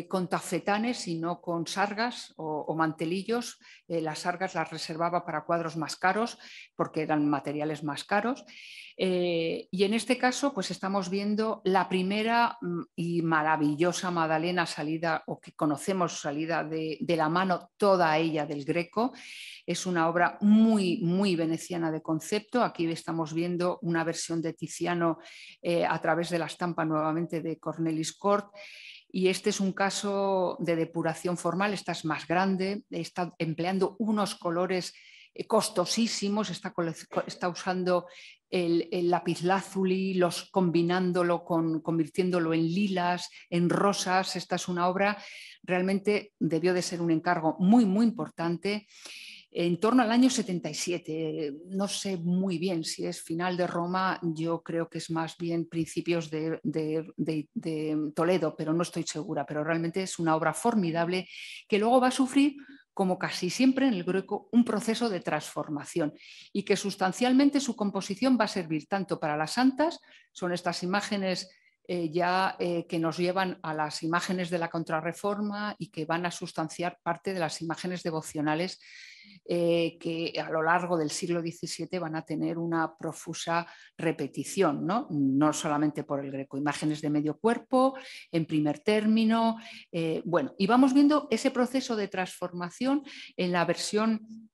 con tafetanes y no con sargas o mantelillos. Las sargas las reservaba para cuadros más caros porque eran materiales más caros. Y en este caso pues estamos viendo la primera y maravillosa Madalena salida, o que conocemos salida de la mano toda ella del Greco. Es una obra muy, muy veneciana de concepto. Aquí estamos viendo una versión de Tiziano a través de la estampa nuevamente de Cornelis Cort. Y este es un caso de depuración formal, esta es más grande, está empleando unos colores costosísimos, está usando el lapislázuli, combinándolo, convirtiéndolo en lilas, en rosas. Esta es una obra, realmente debió de ser un encargo muy, muy importante. En torno al año 77, no sé muy bien si es final de Roma, yo creo que es más bien principios de Toledo, pero no estoy segura, pero realmente es una obra formidable que luego va a sufrir, como casi siempre en el Greco, un proceso de transformación y que sustancialmente su composición va a servir tanto para las santas, son estas imágenes que nos llevan a las imágenes de la Contrarreforma y que van a sustanciar parte de las imágenes devocionales que a lo largo del siglo XVII van a tener una profusa repetición, no solamente por el Greco, imágenes de medio cuerpo, en primer término, bueno, y vamos viendo ese proceso de transformación en la versión,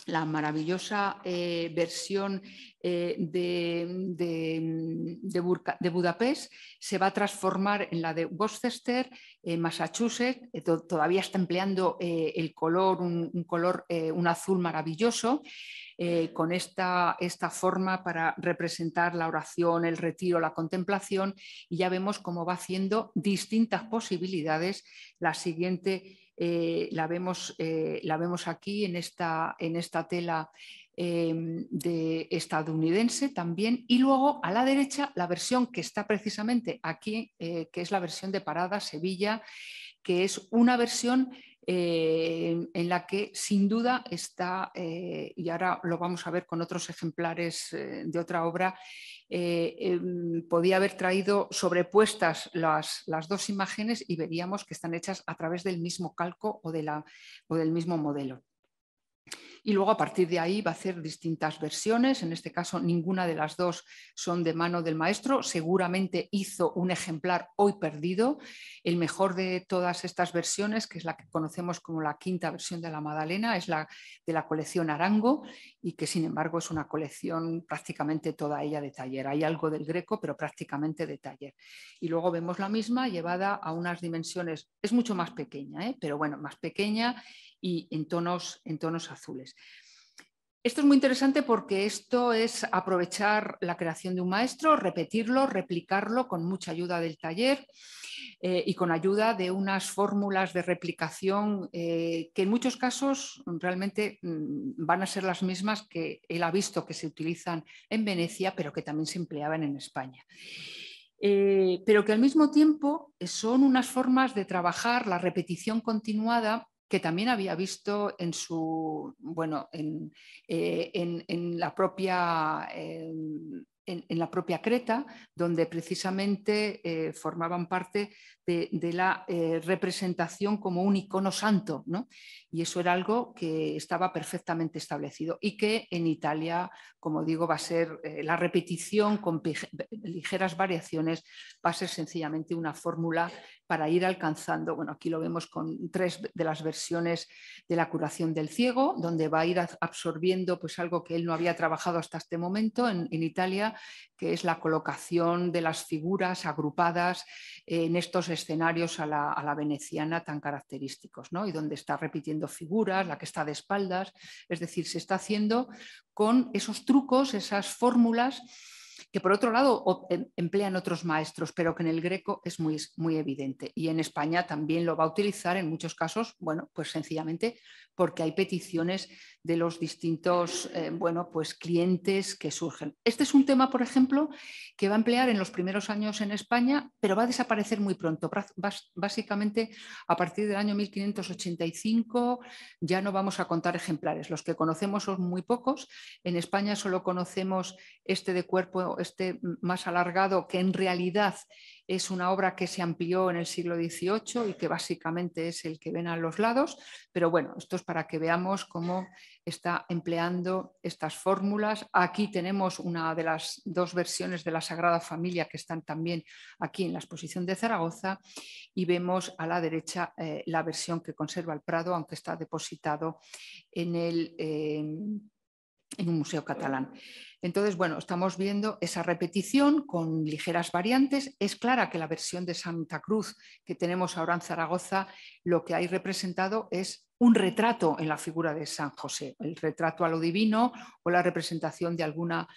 la maravillosa versión de Budapest se va a transformar en la de Worcester, Massachusetts. Todavía está empleando el color, un azul maravilloso. Con esta forma para representar la oración, el retiro, la contemplación, y ya vemos cómo va haciendo distintas posibilidades. La siguiente la vemos aquí en esta tela de estadounidense también, y luego a la derecha la versión que está precisamente aquí, que es la versión de Parada, Sevilla, que es una versión en la que sin duda está, y ahora lo vamos a ver con otros ejemplares de otra obra, podía haber traído sobrepuestas las dos imágenes y veríamos que están hechas a través del mismo calco o del mismo modelo. Y luego a partir de ahí va a hacer distintas versiones. En este caso ninguna de las dos son de mano del maestro. Seguramente hizo un ejemplar hoy perdido. El mejor de todas estas versiones, que es la que conocemos como la quinta versión de la Madalena, es la de la colección Arango, y que sin embargo es una colección prácticamente toda ella de taller. Hay algo del Greco, pero prácticamente de taller. Y luego vemos la misma llevada a unas dimensiones, es mucho más pequeña, pero bueno, más pequeña y en tonos azules. Esto es muy interesante porque esto es aprovechar la creación de un maestro, repetirlo, replicarlo con mucha ayuda del taller y con ayuda de unas fórmulas de replicación que en muchos casos realmente van a ser las mismas que él ha visto que se utilizan en Venecia, pero que también se empleaban en España. Pero que al mismo tiempo son unas formas de trabajar la repetición continuada que también había visto en la propia en la propia Creta, donde precisamente formaban parte de la representación como un icono santo, ¿no? Y eso era algo que estaba perfectamente establecido y que en Italia, como digo, va a ser la repetición con ligeras variaciones, va a ser sencillamente una fórmula para ir alcanzando, bueno, aquí lo vemos con 3 de las versiones de la curación del ciego, donde va a ir absorbiendo pues algo que él no había trabajado hasta este momento en Italia, que es la colocación de las figuras agrupadas en estos escenarios a la veneciana tan característicos, ¿no? Y donde está repitiendo figuras, la que está de espaldas, es decir, se está haciendo con esos trucos, esas fórmulas que por otro lado emplean otros maestros, pero que en el Greco es muy, muy evidente. Y en España también lo va a utilizar en muchos casos, bueno, pues sencillamente porque hay peticiones de los distintos, pues clientes que surgen. Este es un tema, por ejemplo, que va a emplear en los primeros años en España, pero va a desaparecer muy pronto. Básicamente, a partir del año 1585 ya no vamos a contar ejemplares. Los que conocemos son muy pocos. En España solo conocemos este de cuerpo, este más alargado, que en realidad es una obra que se amplió en el siglo XVIII y que básicamente es el que ven a los lados, pero bueno, esto es para que veamos cómo está empleando estas fórmulas. Aquí tenemos una de las dos versiones de la Sagrada Familia que están también aquí en la exposición de Zaragoza, y vemos a la derecha la versión que conserva el Prado, aunque está depositado en un museo catalán. Entonces, bueno, estamos viendo esa repetición con ligeras variantes. Es clara que la versión de Santa Cruz que tenemos ahora en Zaragoza, lo que hay representado es un retrato en la figura de San José, el retrato a lo divino o la representación de alguna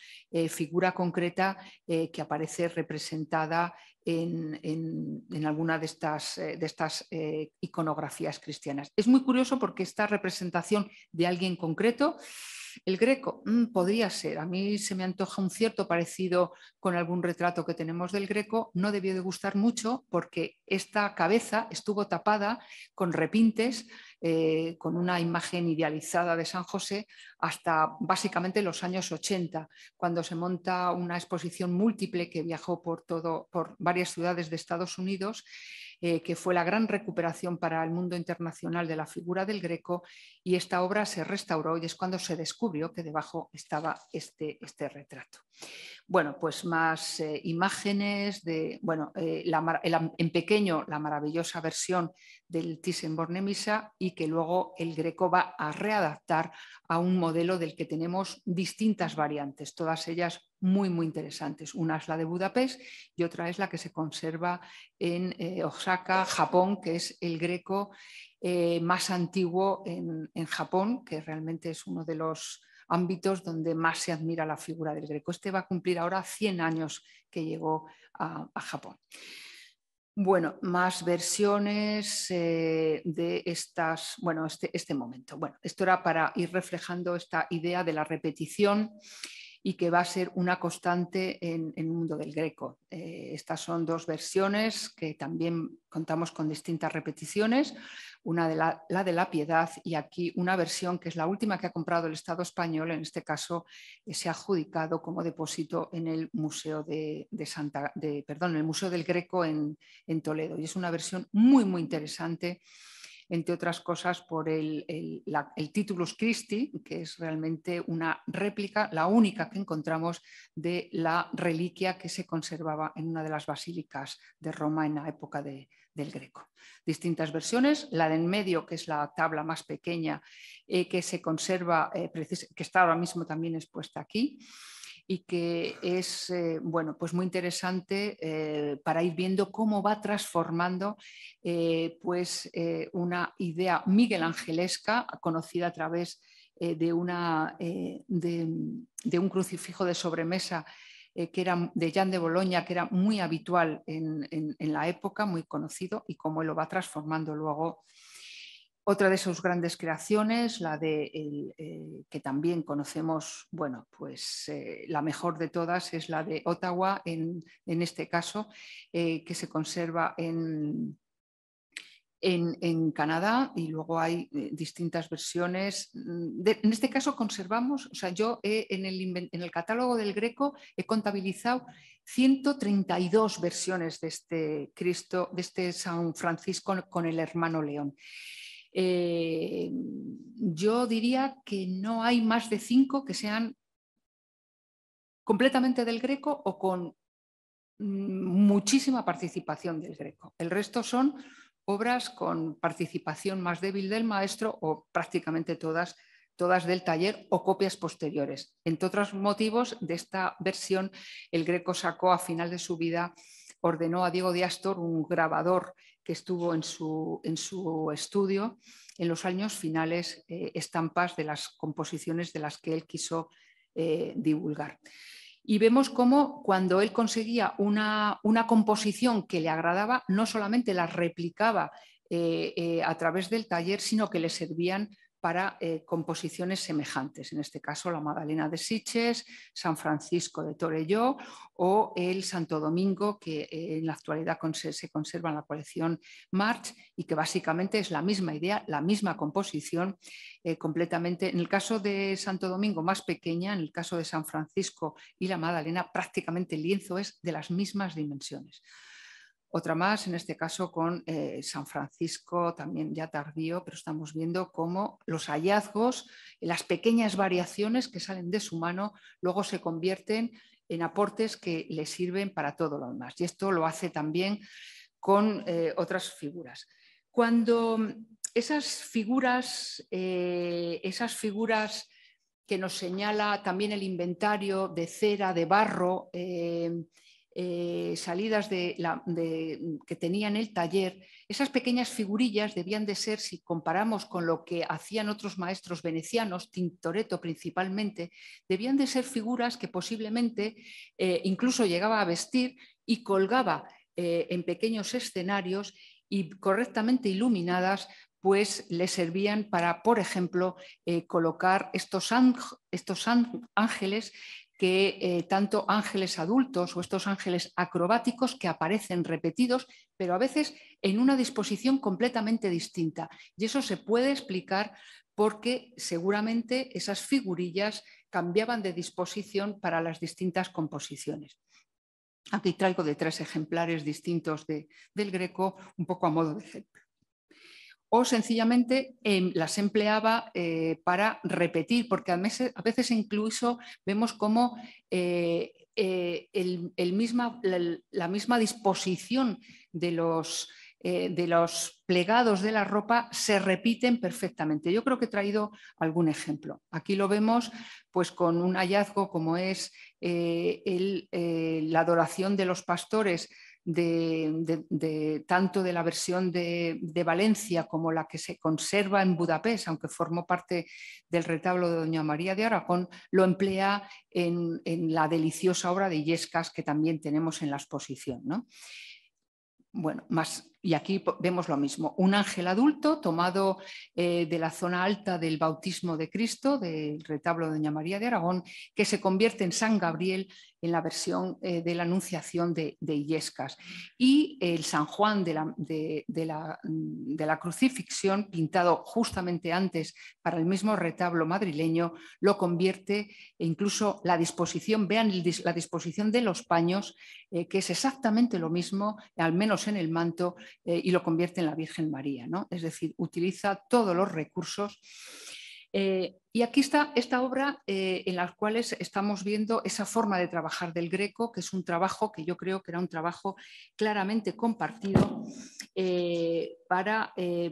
figura concreta que aparece representada en alguna de estas iconografías cristianas. Es muy curioso porque esta representación de alguien concreto, el Greco, podría ser. A mí se me antoja un cierto parecido con algún retrato que tenemos del Greco. No debió de gustar mucho porque esta cabeza estuvo tapada con repintes, con una imagen idealizada de San José hasta básicamente los años 80, cuando se monta una exposición múltiple que viajó por varias ciudades de Estados Unidos, que fue la gran recuperación para el mundo internacional de la figura del Greco, y esta obra se restauró y es cuando se descubrió que debajo estaba este retrato. Bueno, pues más imágenes de, bueno, en pequeño la maravillosa versión del Thyssen-Bornemisza, y que luego el Greco va a readaptar a un modelo del que tenemos distintas variantes, todas ellas muy, muy interesantes. Una es la de Budapest y otra es la que se conserva en Osaka, Japón, que es el Greco más antiguo en Japón, que realmente es uno de los ámbitos donde más se admira la figura del Greco. Este va a cumplir ahora 100 años que llegó a Japón. Bueno, más versiones de estas, bueno, este momento. Bueno, esto era para ir reflejando esta idea de la repetición y que va a ser una constante en el mundo del Greco. Estas son dos versiones que también contamos con distintas repeticiones, una de la de la Piedad y aquí una versión que es la última que ha comprado el Estado español, en este caso se ha adjudicado como depósito en el Museo el Museo del Greco en Toledo y es una versión muy, muy interesante, entre otras cosas por el Titulus Christi, que es realmente una réplica, la única que encontramos de la reliquia que se conservaba en una de las basílicas de Roma en la época del Greco. Distintas versiones, la de en medio, que es la tabla más pequeña, que se conserva, que está ahora mismo también expuesta aquí, y que es bueno, pues muy interesante para ir viendo cómo va transformando pues, una idea miguelangelesca conocida a través de un crucifijo de sobremesa que era de Jan de Boloña, que era muy habitual en la época, muy conocido, y cómo él lo va transformando luego. Otra de sus grandes creaciones, la de que también conocemos, bueno, pues la mejor de todas es la de Ottawa, en este caso, que se conserva en Canadá, y luego hay distintas versiones. En este caso conservamos, o sea, yo en el catálogo del Greco he contabilizado 132 versiones de este Cristo, de este San Francisco con el hermano León. Yo diría que no hay más de 5 que sean completamente del Greco o con muchísima participación del Greco. El resto son obras con participación más débil del maestro o prácticamente todas del taller o copias posteriores. Entre otros motivos de esta versión, el Greco sacó a final de su vida, ordenó a Diego de Astor, un grabador que estuvo en su estudio en los años finales, estampas de las composiciones de las que él quiso divulgar. Y vemos cómo cuando él conseguía una composición que le agradaba, no solamente la replicaba a través del taller, sino que le servían para composiciones semejantes, en este caso la Magdalena de Sitges, San Francisco de Torelló o el Santo Domingo, que en la actualidad se conserva en la colección March y que básicamente es la misma idea, la misma composición completamente. En el caso de Santo Domingo más pequeña, en el caso de San Francisco y la Magdalena prácticamente el lienzo es de las mismas dimensiones. Otra más, en este caso con San Francisco, también ya tardío, pero estamos viendo cómo los hallazgos, las pequeñas variaciones que salen de su mano, luego se convierten en aportes que le sirven para todo lo demás. Y esto lo hace también con otras figuras. Cuando esas figuras que nos señala también el inventario de cera, de barro, salidas que tenía en el taller, esas pequeñas figurillas debían de ser, si comparamos con lo que hacían otros maestros venecianos, Tintoretto principalmente, debían de ser figuras que posiblemente incluso llegaba a vestir y colgaba en pequeños escenarios y correctamente iluminadas, pues le servían para, por ejemplo, colocar estos ángeles que tanto ángeles adultos o estos ángeles acrobáticos que aparecen repetidos, pero a veces en una disposición completamente distinta. Y eso se puede explicar porque seguramente esas figurillas cambiaban de disposición para las distintas composiciones. Aquí traigo de 3 ejemplares distintos del Greco, un poco a modo de ejemplo. O sencillamente las empleaba para repetir, porque a veces incluso vemos cómo la misma disposición de los plegados de la ropa se repiten perfectamente. Yo creo que he traído algún ejemplo. Aquí lo vemos pues, con un hallazgo como es la adoración de los pastores, tanto de la versión de Valencia como la que se conserva en Budapest, aunque formó parte del retablo de Doña María de Aragón, lo emplea en la deliciosa obra de Illescas que también tenemos en la exposición, ¿no? bueno, y aquí vemos lo mismo, un ángel adulto tomado de la zona alta del bautismo de Cristo, del retablo de Doña María de Aragón, que se convierte en San Gabriel en la versión de la Anunciación de Illescas. Y el San Juan de la crucifixión, pintado justamente antes para el mismo retablo madrileño, lo convierte, e incluso la disposición, vean la disposición de los paños, que es exactamente lo mismo, al menos en el manto, y lo convierte en la Virgen María, ¿no? Es decir, utiliza todos los recursos. Y aquí está esta obra en la cual estamos viendo esa forma de trabajar del Greco, que es un trabajo que yo creo que era un trabajo claramente compartido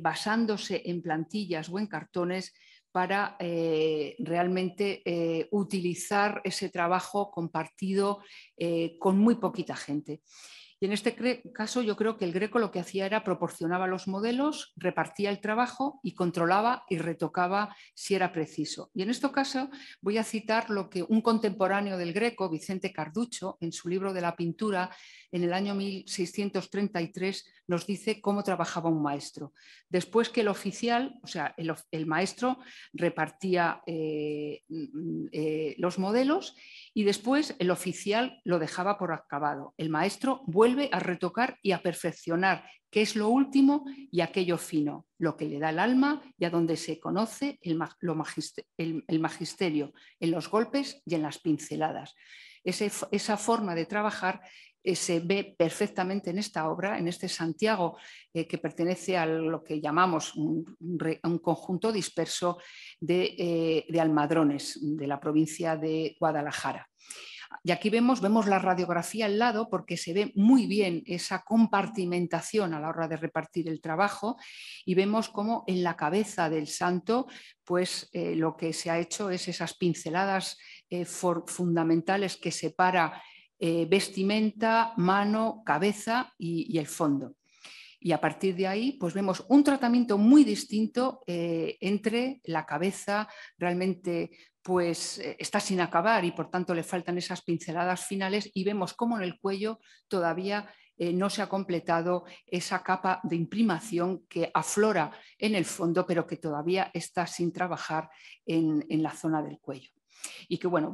basándose en plantillas o en cartones para realmente utilizar ese trabajo compartido con muy poquita gente. Y en este caso yo creo que el Greco lo que hacía era proporcionaba los modelos, repartía el trabajo y controlaba y retocaba si era preciso. Y en este caso voy a citar lo que un contemporáneo del Greco, Vicente Carducho, en su libro de la pintura, en el año 1633, nos dice cómo trabajaba un maestro. Después que el oficial, o sea, el maestro repartía los modelos y después el oficial lo dejaba por acabado. El maestro vuelve a retocar y a perfeccionar, que es lo último y aquello fino, lo que le da el alma y a donde se conoce el magisterio, en los golpes y en las pinceladas. Esa forma de trabajar se ve perfectamente en esta obra, en este Santiago, que pertenece a lo que llamamos un conjunto disperso de almadrones de la provincia de Guadalajara. Y aquí vemos la radiografía al lado porque se ve muy bien esa compartimentación a la hora de repartir el trabajo y vemos cómo en la cabeza del santo pues lo que se ha hecho es esas pinceladas fundamentales que separa vestimenta, mano, cabeza y el fondo. Y a partir de ahí pues vemos un tratamiento muy distinto entre la cabeza, realmente pues está sin acabar y por tanto le faltan esas pinceladas finales, y vemos cómo en el cuello todavía no se ha completado esa capa de imprimación que aflora en el fondo, pero que todavía está sin trabajar en la zona del cuello. Y que bueno,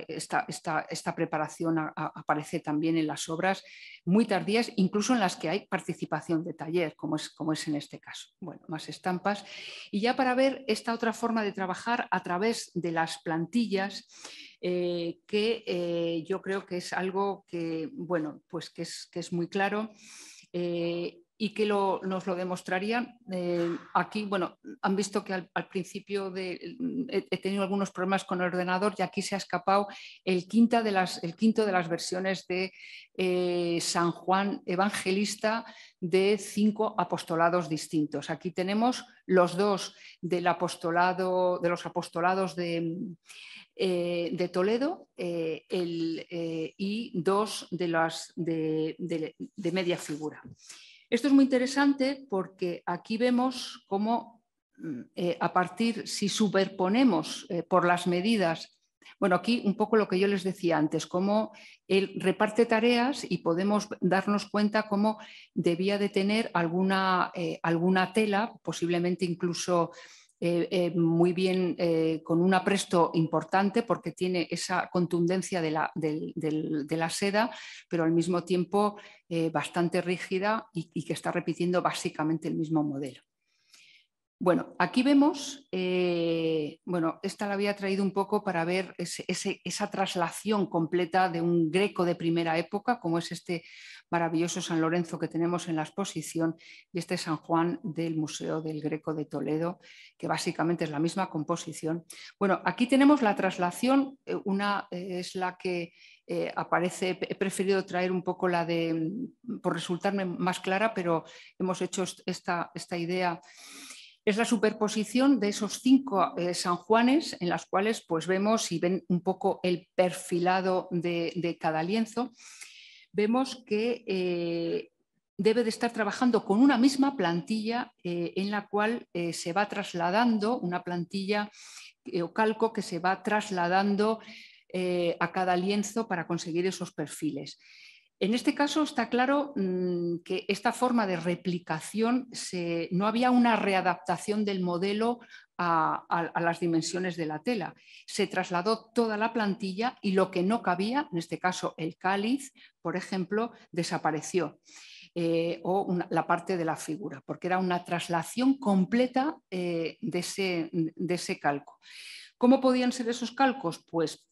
esta preparación aparece también en las obras muy tardías, incluso en las que hay participación de taller, como es en este caso. Bueno, más estampas. Y ya para ver esta otra forma de trabajar a través de las plantillas, que yo creo que es algo que, bueno, pues que es muy claro. Y que nos lo demostrarían. Aquí, bueno, han visto que al principio he tenido algunos problemas con el ordenador y aquí se ha escapado el quinto de las versiones de San Juan Evangelista de 5 apostolados distintos. Aquí tenemos los dos de los apostolados de Toledo y 2 de media figura. Esto es muy interesante porque aquí vemos cómo si superponemos por las medidas, bueno, aquí un poco lo que yo les decía antes, cómo él reparte tareas y podemos darnos cuenta cómo debía de tener alguna tela, posiblemente incluso muy bien, con un apresto importante porque tiene esa contundencia de la seda, pero al mismo tiempo bastante rígida y que está repitiendo básicamente el mismo modelo. Bueno, aquí vemos, esta la había traído un poco para ver esa traslación completa de un Greco de primera época, como es este maravilloso San Lorenzo que tenemos en la exposición, y este San Juan del Museo del Greco de Toledo, que básicamente es la misma composición. Bueno, aquí tenemos la traslación, es la que aparece. He preferido traer un poco la por resultarme más clara, pero hemos hecho esta idea. Es la superposición de esos 5 San Juanes en las cuales pues vemos y ven un poco el perfilado de cada lienzo. Vemos que debe de estar trabajando con una misma plantilla en la cual se va trasladando una plantilla o calco que se va trasladando a cada lienzo para conseguir esos perfiles. En este caso está claro que esta forma de replicación no había una readaptación del modelo a las dimensiones de la tela. Se trasladó toda la plantilla y lo que no cabía, en este caso el cáliz, por ejemplo, desapareció. La parte de la figura, porque era una traslación completa de ese calco. ¿Cómo podían ser esos calcos? Pues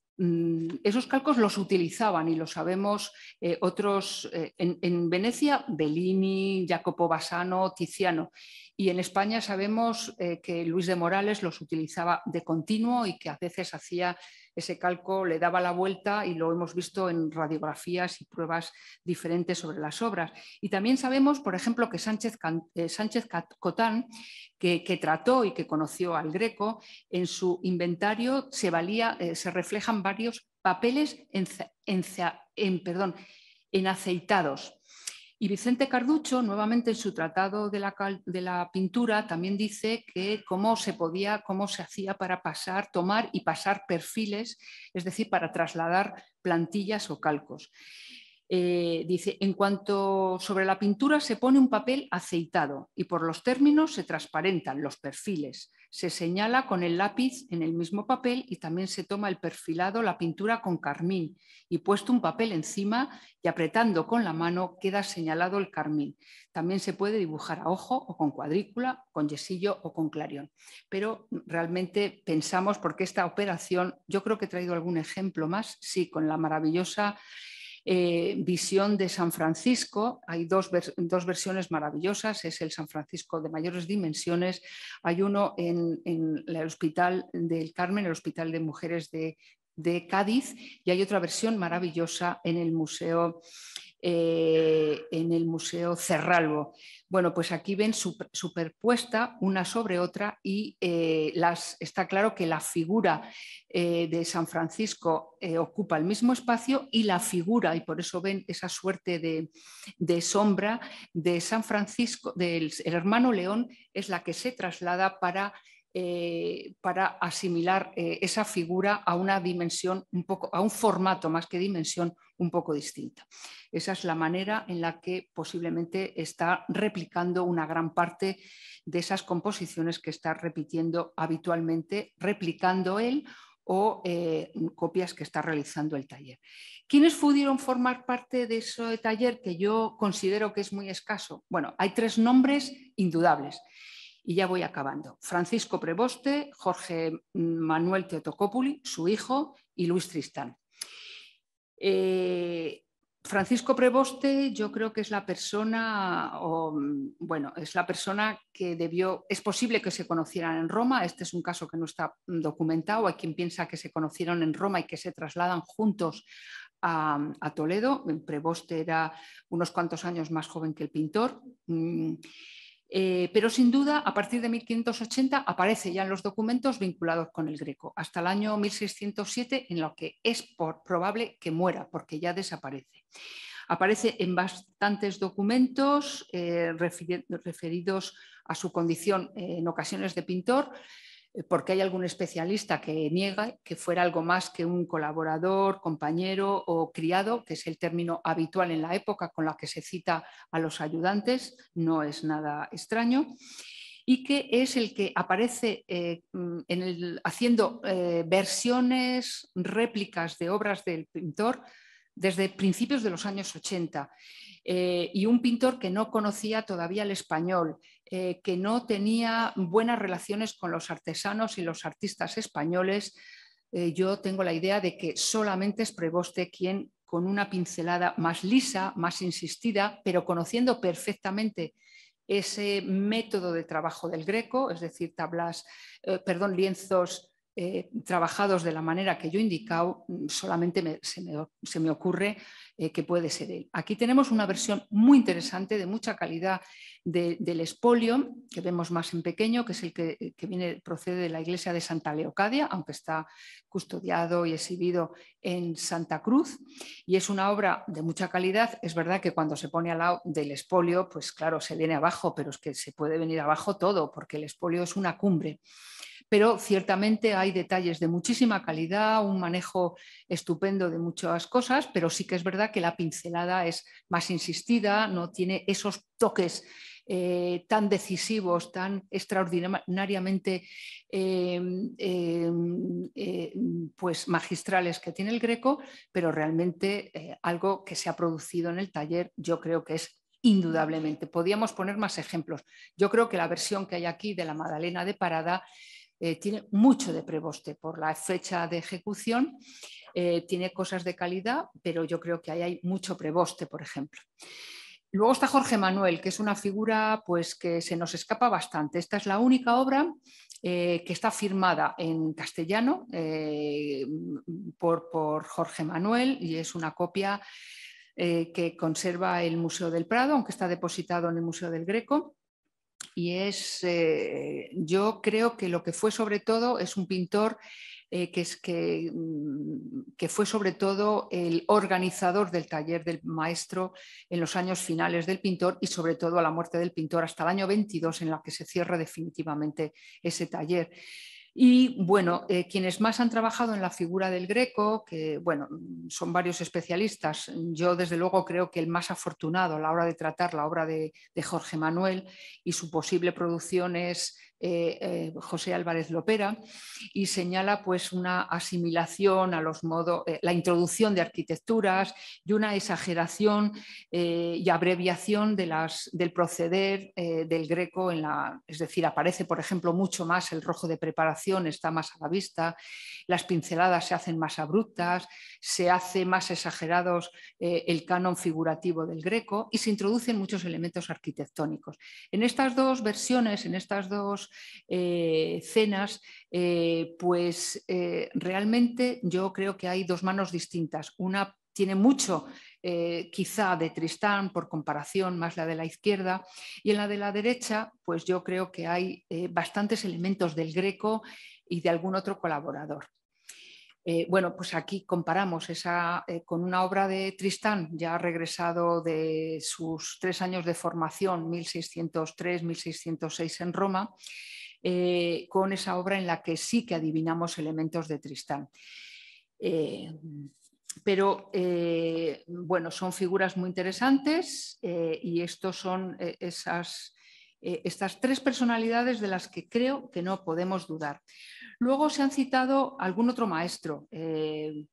esos calcos los utilizaban y lo sabemos otros en Venecia, Bellini, Jacopo Bassano, Tiziano, y en España sabemos que Luis de Morales los utilizaba de continuo y que a veces hacía ese calco, le daba la vuelta, y lo hemos visto en radiografías y pruebas diferentes sobre las obras. Y también sabemos, por ejemplo, que Sánchez Cotán, que trató y que conoció al Greco, en su inventario se reflejan varios papeles enaceitados. Y Vicente Carducho, nuevamente en su tratado de la pintura, también dice que cómo se hacía para tomar y pasar perfiles, es decir, para trasladar plantillas o calcos. Dice, en cuanto sobre la pintura se pone un papel aceitado y por los términos se transparentan los perfiles. Se señala con el lápiz en el mismo papel y también se toma el perfilado, la pintura con carmín, y puesto un papel encima y apretando con la mano queda señalado el carmín. También se puede dibujar a ojo o con cuadrícula, con yesillo o con clarión. Pero realmente pensamos, porque esta operación, yo creo que he traído algún ejemplo más, sí, con la maravillosa visión de San Francisco. Hay dos versiones maravillosas, es el San Francisco de mayores dimensiones. Hay uno en el Hospital del Carmen, el Hospital de Mujeres de Cádiz, y hay otra versión maravillosa en el Museo Cerralbo. Bueno, pues aquí ven superpuesta una sobre otra y está claro que la figura de San Francisco ocupa el mismo espacio, y la figura, y por eso ven esa suerte de sombra de San Francisco, del hermano León, es la que se traslada para asimilar esa figura a una dimensión a un formato más que dimensión un poco distinta. Esa es la manera en la que posiblemente está replicando una gran parte de esas composiciones que está repitiendo habitualmente, replicando él, o copias que está realizando el taller. ¿Quiénes pudieron formar parte de ese taller que yo considero que es muy escaso? Bueno, hay 3 nombres indudables. Y ya voy acabando. Francisco Preboste, Jorge Manuel Teotocópuli, su hijo, y Luis Tristán. Francisco Preboste, yo creo que es la persona, es la persona que es posible que se conocieran en Roma. Este es un caso que no está documentado. Hay quien piensa que se conocieron en Roma y que se trasladan juntos a Toledo. Preboste era unos cuantos años más joven que el pintor. Pero sin duda, a partir de 1580 aparece ya en los documentos vinculados con el Greco, hasta el año 1607, en lo que es probable que muera, porque ya desaparece. Aparece en bastantes documentos referidos a su condición en ocasiones de pintor, porque hay algún especialista que niega que fuera algo más que un colaborador, compañero o criado, que es el término habitual en la época con la que se cita a los ayudantes, no es nada extraño, y que es el que aparece haciendo versiones, réplicas de obras del pintor desde principios de los años 80. Y un pintor que no conocía todavía el español, que no tenía buenas relaciones con los artesanos y los artistas españoles. Yo tengo la idea de que solamente es Preboste quien, con una pincelada más lisa, más insistida, pero conociendo perfectamente ese método de trabajo del Greco, es decir, lienzos trabajados de la manera que yo he indicado, solamente se me ocurre que puede ser él. Aquí tenemos una versión muy interesante, de mucha calidad, del espolio, que vemos más en pequeño, que es el que procede de la iglesia de Santa Leocadia, aunque está custodiado y exhibido en Santa Cruz, y es una obra de mucha calidad. Es verdad que cuando se pone al lado del espolio, pues claro, se viene abajo, pero es que se puede venir abajo todo, porque el espolio es una cumbre. pero ciertamente hay detalles de muchísima calidad, un manejo estupendo de muchas cosas, pero sí que es verdad que la pincelada es más insistida, no tiene esos toques tan decisivos, tan extraordinariamente pues magistrales que tiene el Greco, pero realmente algo que se ha producido en el taller yo creo que es indudablemente. Podríamos poner más ejemplos. Yo creo que la versión que hay aquí de la Madalena de Parada tiene mucho de Preboste por la fecha de ejecución, tiene cosas de calidad, pero yo creo que ahí hay mucho Preboste, por ejemplo. Luego está Jorge Manuel, que es una figura pues, que se nos escapa bastante. Esta es la única obra que está firmada en castellano por Jorge Manuel y es una copia que conserva el Museo del Prado, aunque está depositado en el Museo del Greco. Y yo creo que lo que fue sobre todo es un pintor que fue sobre todo el organizador del taller del maestro en los años finales del pintor y sobre todo a la muerte del pintor hasta el año 22 en la que se cierra definitivamente ese taller. Y bueno, quienes más han trabajado en la figura del Greco, que bueno, son varios especialistas, yo desde luego creo que el más afortunado a la hora de tratar la obra de Jorge Manuel y su posible producción es José Álvarez Lopera, y señala pues una asimilación a los modos, la introducción de arquitecturas y una exageración y abreviación del proceder del Greco es decir, aparece por ejemplo mucho más el rojo de preparación, está más a la vista, las pinceladas se hacen más abruptas, se hace más exagerados el canon figurativo del Greco y se introducen muchos elementos arquitectónicos. En estas dos versiones, en estas dos cenas, pues realmente yo creo que hay dos manos distintas. Una tiene mucho quizá de Tristán por comparación, más la de la izquierda, y en la de la derecha pues yo creo que hay bastantes elementos del Greco y de algún otro colaborador. Bueno, pues aquí comparamos con una obra de Tristán, ya regresado de sus 3 años de formación, 1603-1606 en Roma, con esa obra en la que sí que adivinamos elementos de Tristán. Pero bueno, son figuras muy interesantes y estos son estas 3 personalidades de las que creo que no podemos dudar. Luego se han citado algún otro maestro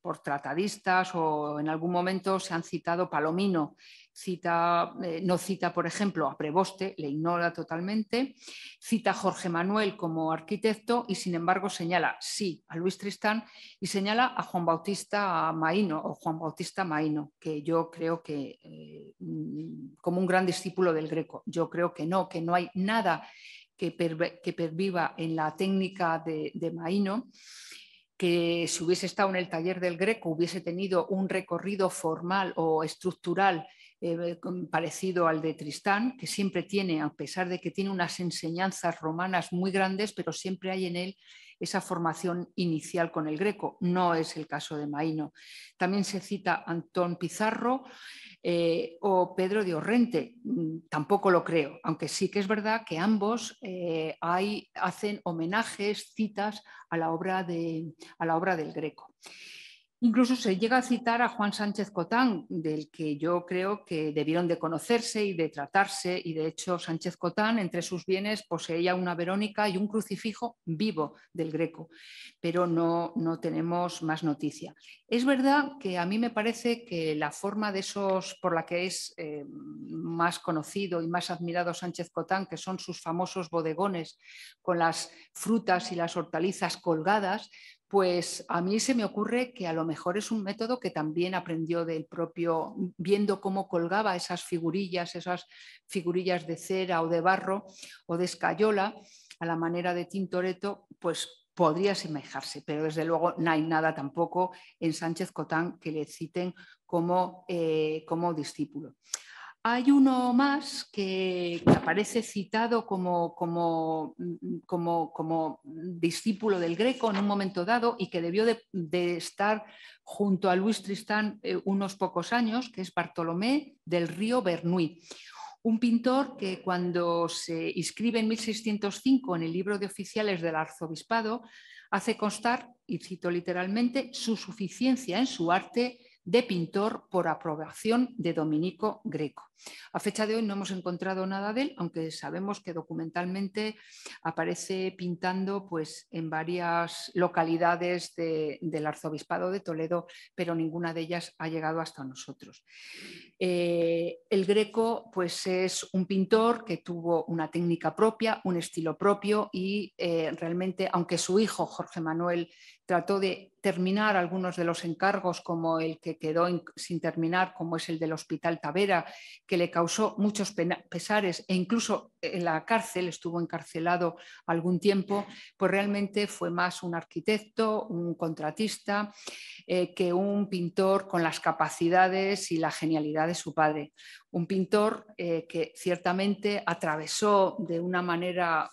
por tratadistas o en algún momento se han citado Palomino. No cita, por ejemplo, a Preboste, le ignora totalmente, cita a Jorge Manuel como arquitecto y sin embargo señala, sí, a Luis Tristán y señala a Juan Bautista Maíno o Juan Bautista Maíno, que yo creo que como un gran discípulo del Greco. Yo creo que no hay nada que perviva en la técnica de Maíno, que si hubiese estado en el taller del Greco hubiese tenido un recorrido formal o estructural parecido al de Tristán, que siempre tiene, a pesar de que tiene unas enseñanzas romanas muy grandes, pero siempre hay en él esa formación inicial con el Greco. No es el caso de Maíno. También se cita Antón Pizarro o Pedro de Orrente. Tampoco lo creo, aunque sí que es verdad que ambos hacen homenajes, citas a la obra del Greco. Incluso se llega a citar a Juan Sánchez Cotán, del que yo creo que debieron de conocerse y de tratarse, y de hecho Sánchez Cotán entre sus bienes poseía una Verónica y un crucifijo vivo del Greco, pero no tenemos más noticia. Es verdad que a mí me parece que la forma de esos, por la que es más conocido y más admirado Sánchez Cotán, que son sus famosos bodegones con las frutas y las hortalizas colgadas, pues a mí se me ocurre que a lo mejor es un método que también aprendió del propio, viendo cómo colgaba esas figurillas de cera o de barro o de escayola a la manera de Tintoretto, pues podría asemejarse, pero desde luego no hay nada tampoco en Sánchez Cotán que le citen como discípulo. Hay uno más que aparece citado como discípulo del Greco en un momento dado y que debió de estar junto a Luis Tristán unos pocos años, que es Bartolomé del Río Bernuy. Un pintor que cuando se inscribe en 1605 en el libro de oficiales del arzobispado hace constar, y cito literalmente, su suficiencia en su arte de pintor por aprobación de Dominico Greco. A fecha de hoy no hemos encontrado nada de él, aunque sabemos que documentalmente aparece pintando pues, en varias localidades del arzobispado de Toledo, pero ninguna de ellas ha llegado hasta nosotros. El Greco pues, es un pintor que tuvo una técnica propia, un estilo propio y realmente, aunque su hijo Jorge Manuel trató de terminar algunos de los encargos, como el que quedó sin terminar, como es el del Hospital Tavera, que le causó muchos pesares e incluso en la cárcel, estuvo encarcelado algún tiempo, pues realmente fue más un arquitecto, un contratista, que un pintor con las capacidades y la genialidad de su padre. Un pintor que ciertamente atravesó de una manera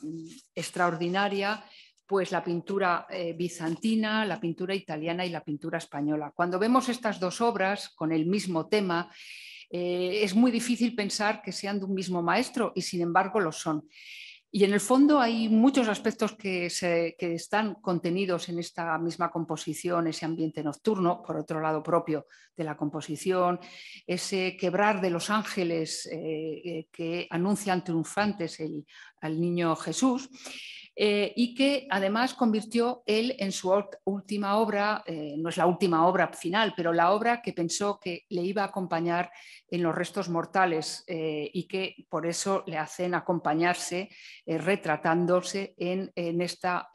extraordinaria pues la pintura bizantina, la pintura italiana y la pintura española. Cuando vemos estas dos obras con el mismo tema, es muy difícil pensar que sean de un mismo maestro y sin embargo lo son. Y en el fondo hay muchos aspectos que están contenidos en esta misma composición, ese ambiente nocturno, por otro lado propio de la composición, ese quebrar de los ángeles que anuncian triunfantes al niño Jesús. Y que además convirtió él en su última obra, no es la última obra final, pero la obra que pensó que le iba a acompañar en los restos mortales y que por eso le hacen acompañarse retratándose en esta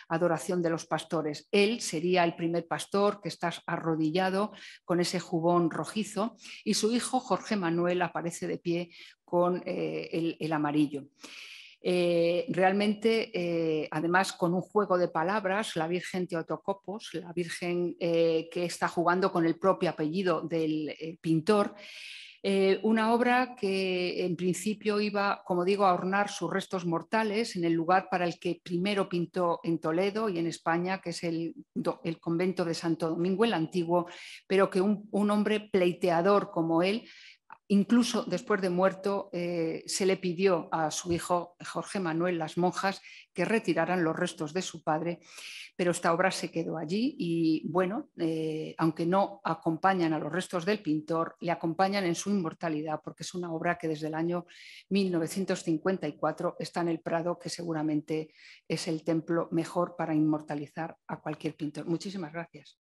adoración de los pastores. Él sería el primer pastor que está arrodillado con ese jubón rojizo y su hijo Jorge Manuel aparece de pie con el amarillo. Realmente, además, con un juego de palabras, la Virgen Teotocopos, la Virgen que está jugando con el propio apellido del pintor, una obra que en principio iba, como digo, a ornar sus restos mortales en el lugar para el que primero pintó en Toledo y en España, que es el convento de Santo Domingo el Antiguo, pero que un hombre pleiteador como él, incluso después de muerto, se le pidió a su hijo Jorge Manuel, las monjas, que retiraran los restos de su padre, pero esta obra se quedó allí y, bueno, aunque no acompañan a los restos del pintor, le acompañan en su inmortalidad, porque es una obra que desde el año 1954 está en el Prado, que seguramente es el templo mejor para inmortalizar a cualquier pintor. Muchísimas gracias.